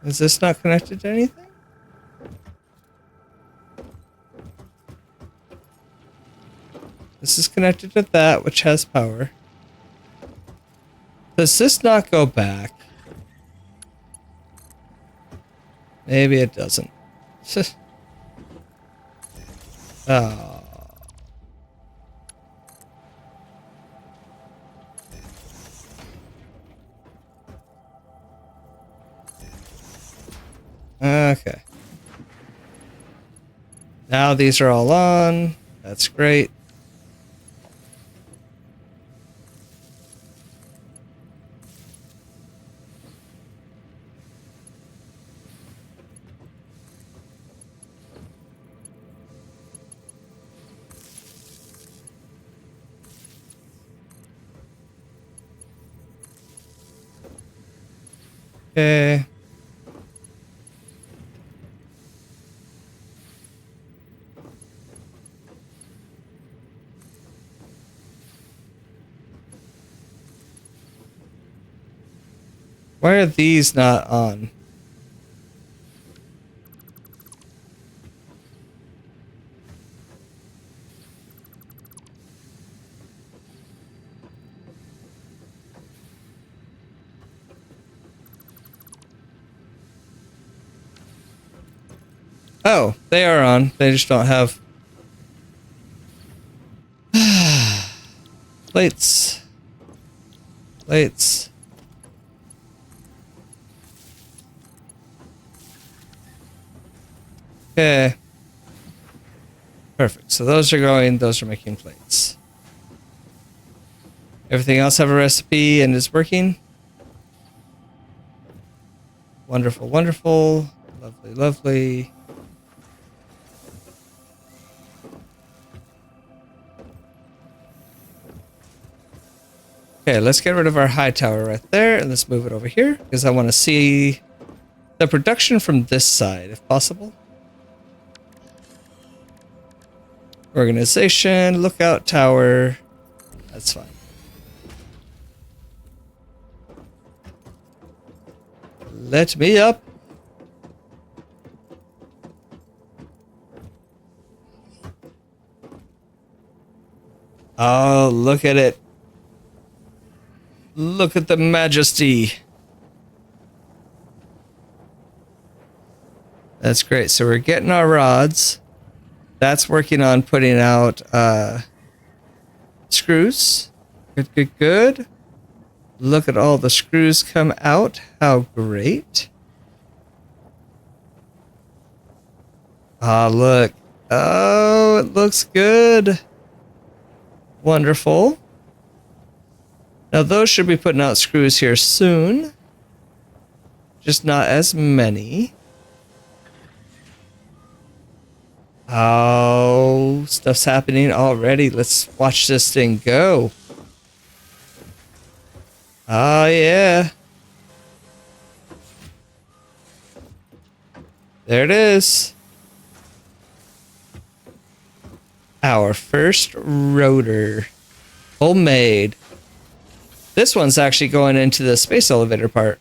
Is this not connected to anything? This is connected to that, which has power. Does this not go back? Maybe it doesn't. Oh. Okay. Now these are all on. That's great. Okay. Why are these not on? Oh, they are on. They just don't have plates. Plates. Okay. Perfect. So those are going, those are making plates. Everything else have a recipe and is working. Wonderful, wonderful. Lovely, lovely. Okay, let's get rid of our high tower right there and let's move it over here because I want to see the production from this side if possible. Organization, lookout tower. That's fine. Let me up. Oh, look at it. Look at the majesty. That's great. So we're getting our rods. That's working on putting out screws. Good, good, good. Look at all the screws come out. How great. Ah, look. Oh, it looks good. Wonderful. Now those should be putting out screws here soon. Just not as many. Oh, stuff's happening already. Let's watch this thing go. Oh, yeah. There it is. Our first rotor. Homemade. This one's actually going into the space elevator part.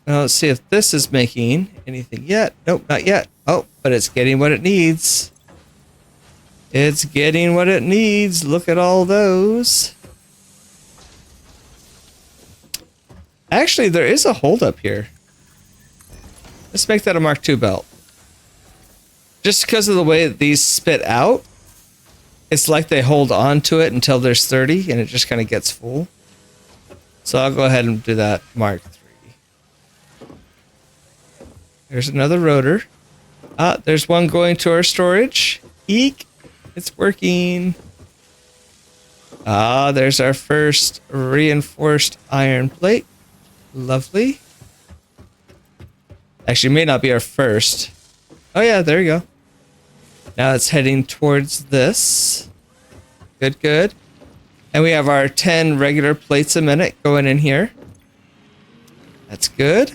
Now let's see if this is making anything yet. Nope, not yet. Oh, but it's getting what it needs. It's getting what it needs. Look at all those. Actually, there is a holdup here. Let's make that a Mark II belt. Just because of the way that these spit out, it's like they hold on to it until there's 30 and it just kind of gets full. So I'll go ahead and do that Mark III. There's another rotor. Ah, there's one going to our storage. Eek. It's working. Ah, there's our first reinforced iron plate. Lovely. Actually, may not be our first. Oh yeah, there you go. Now it's heading towards this. Good, good. And we have our 10 regular plates a minute going in here. That's good.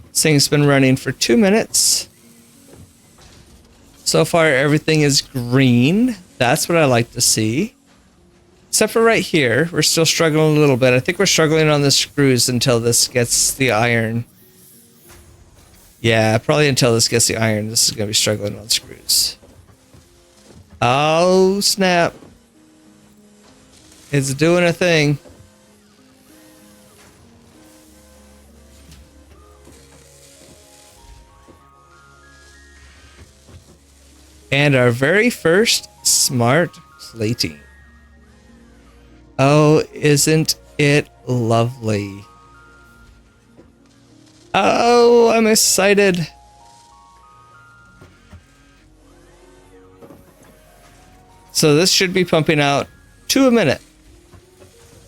This thing's been running for 2 minutes. So far, everything is green. That's what I like to see. Except for right here. We're still struggling a little bit. I think we're struggling on the screws until this gets the iron. Yeah, probably until this gets the iron. This is going to be struggling on screws. Oh, snap. It's doing a thing. And our very first smart plating. Oh, isn't it lovely? Oh, I'm excited. So this should be pumping out 2 a minute.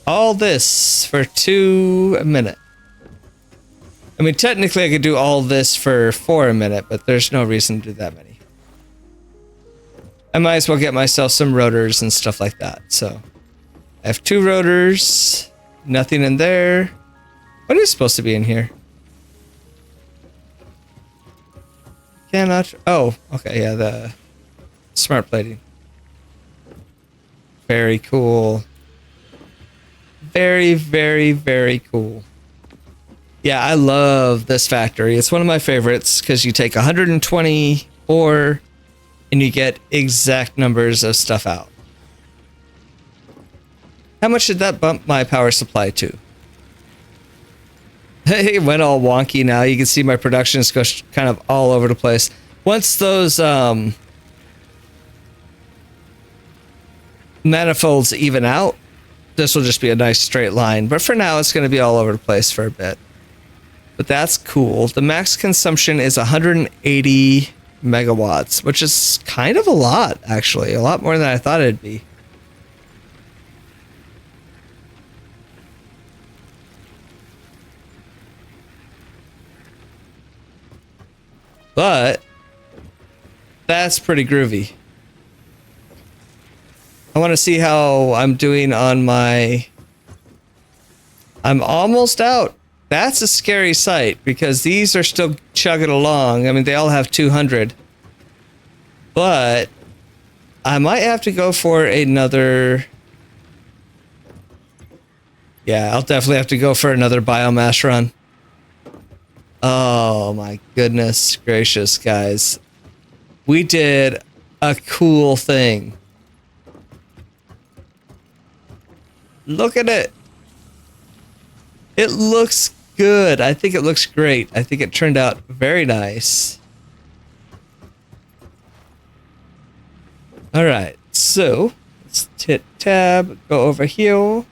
All this for 2 a minute. I mean, technically I could do all this for 4 a minute, but there's no reason to do that many. I might as well get myself some rotors and stuff like that. So I have 2 rotors, nothing in there. What is supposed to be in here? Cannot. Oh, okay. Yeah, the smart plating. Very cool. Very, very, very cool. Yeah, I love this factory. It's one of my favorites because you take 120 ore and you get exact numbers of stuff out. How much did that bump my power supply to? It went all wonky now. You can see my productions go kind of all over the place. Once those manifolds even out, this will just be a nice straight line. But for now, it's going to be all over the place for a bit. But that's cool. The max consumption is 180 megawatts, which is kind of a lot, actually. A lot more than I thought it'd be. But that's pretty groovy. I want to see how I'm doing on my... I'm almost out. That's a scary sight because these are still chugging along. I mean, they all have 200. But I might have to go for another... Yeah, I'll definitely have to go for another biomass run. Oh my goodness gracious, guys. We did a cool thing. Look at it. It looks good. I think it looks great. I think it turned out very nice. All right, so let's hit tab, go over here.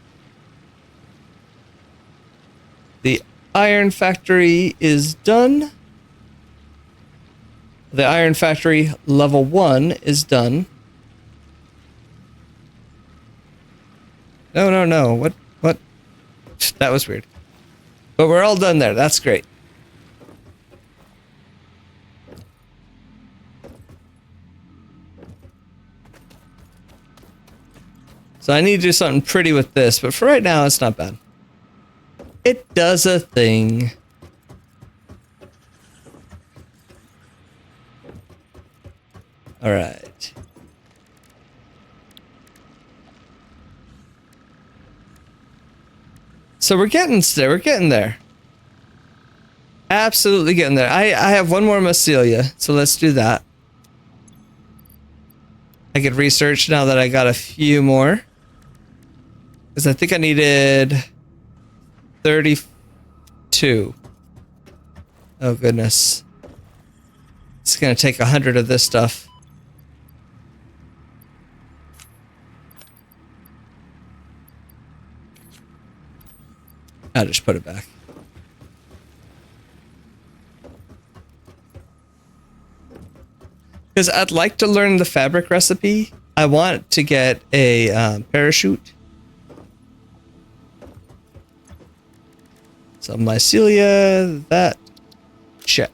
The iron factory is done. The iron factory level 1 is done. No. What? That was weird. But we're all done there. That's great. So I need to do something pretty with this, but for right now, it's not bad. It does a thing. All right. So we're getting there. Absolutely getting there. I have one more mycelia, so let's do that. I could research now that I got a few more. Because I think I needed 32. Oh goodness. It's gonna take 100 of this stuff. I'll just put it back. Because I'd like to learn the fabric recipe. I want to get a parachute. So mycelia, that, check.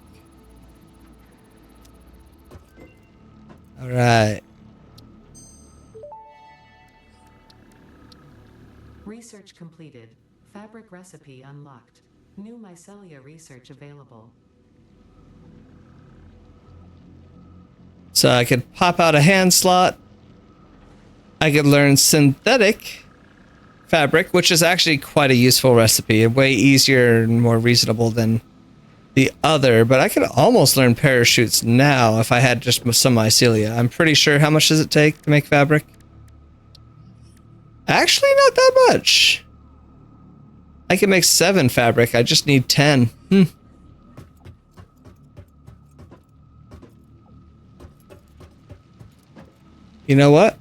All right. Research completed. Fabric recipe unlocked. New mycelia research available. So I could pop out a hand slot. I could learn synthetic fabric, which is actually quite a useful recipe. Way easier and more reasonable than the other. But I could almost learn parachutes now if I had just some mycelia. I'm pretty sure. How much does it take to make fabric? Actually, not that much. I can make 7 fabric. I just need 10. You know what?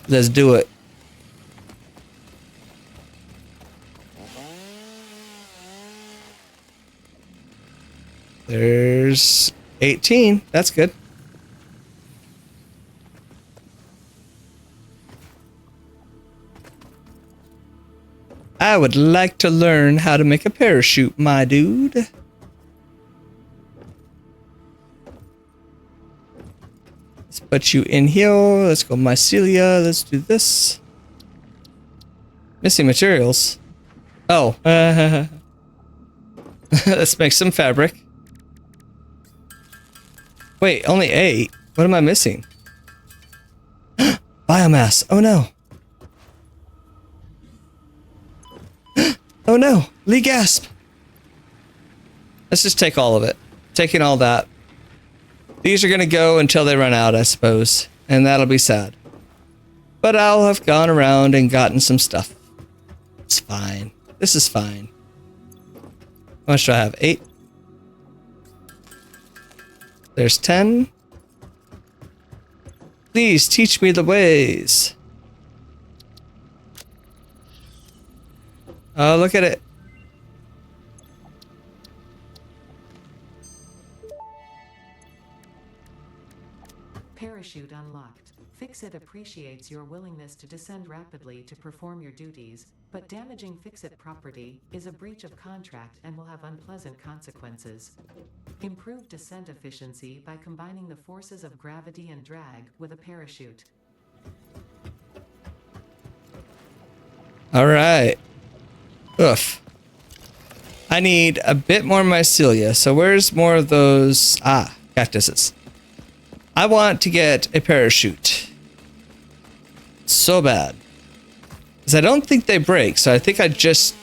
Let's do it. There's 18. That's good. I would like to learn how to make a parachute, my dude. Let's put you in here. Let's go mycelia. Let's do this. Missing materials. Oh. Let's make some fabric. Wait, only 8? What am I missing? Biomass. Oh no. Oh no. Lee gasp. Let's just take all of it. Taking all that. These are going to go until they run out, I suppose. And that'll be sad. But I'll have gone around and gotten some stuff. It's fine. This is fine. How much do I have? 8? There's 10. Please teach me the ways. Oh, look at it. Parachute unlocked. Fix-It appreciates your willingness to descend rapidly to perform your duties, but damaging Fix-It property is a breach of contract and will have unpleasant consequences. Improve descent efficiency by combining the forces of gravity and drag with a parachute. All right. Oof. I need a bit more mycelia. So where's more of those? Ah, cactuses. I want to get a parachute. So bad. Because I don't think they break. So I think I just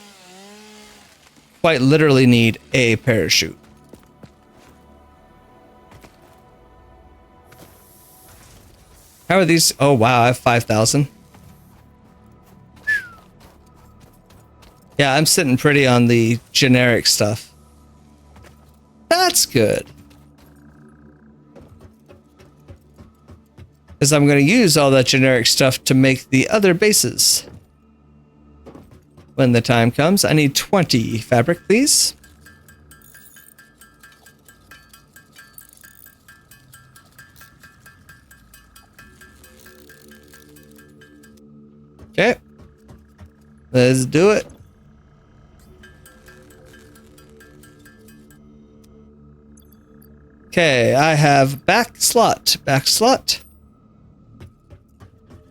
quite literally need a parachute. How are these? Oh, wow. I have 5,000. Yeah, I'm sitting pretty on the generic stuff. That's good. Because I'm going to use all that generic stuff to make the other bases. When the time comes, I need 20 fabric, please. Okay. Let's do it. Okay, I have back slot.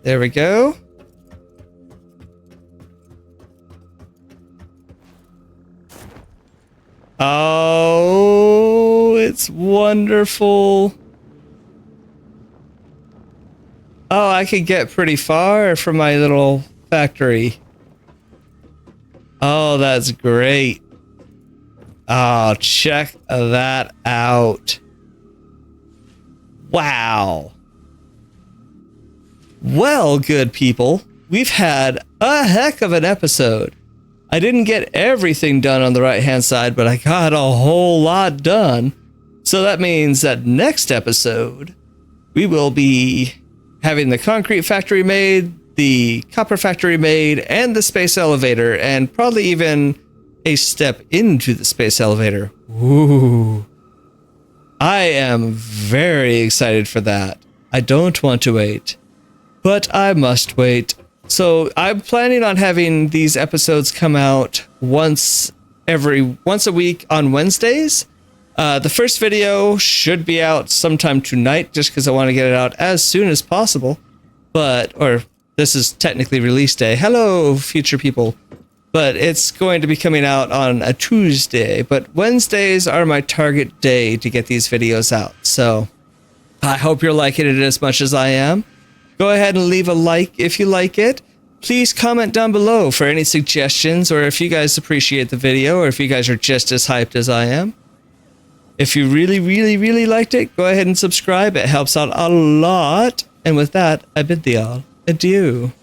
There we go. Oh, it's wonderful. Oh, I could get pretty far from my little factory. Oh, that's great. Oh, check that out. Wow. Well, good people, we've had a heck of an episode. I didn't get everything done on the right-hand side, but I got a whole lot done. So that means that next episode, we will be having the concrete factory made, the copper factory made, and the space elevator, and probably even a step into the space elevator. Ooh. I am very excited for that. I don't want to wait, but I must wait. So I'm planning on having these episodes come out once a week on Wednesdays. The first video should be out sometime tonight, just because I want to get it out as soon as possible. Or this is technically release day. Hello, future people. But it's going to be coming out on a Tuesday. But Wednesdays are my target day to get these videos out. So I hope you're liking it as much as I am. Go ahead and leave a like if you like it. Please comment down below for any suggestions, or if you guys appreciate the video, or if you guys are just as hyped as I am. If you really, really, really liked it, go ahead and subscribe. It helps out a lot. And with that, I bid thee all adieu.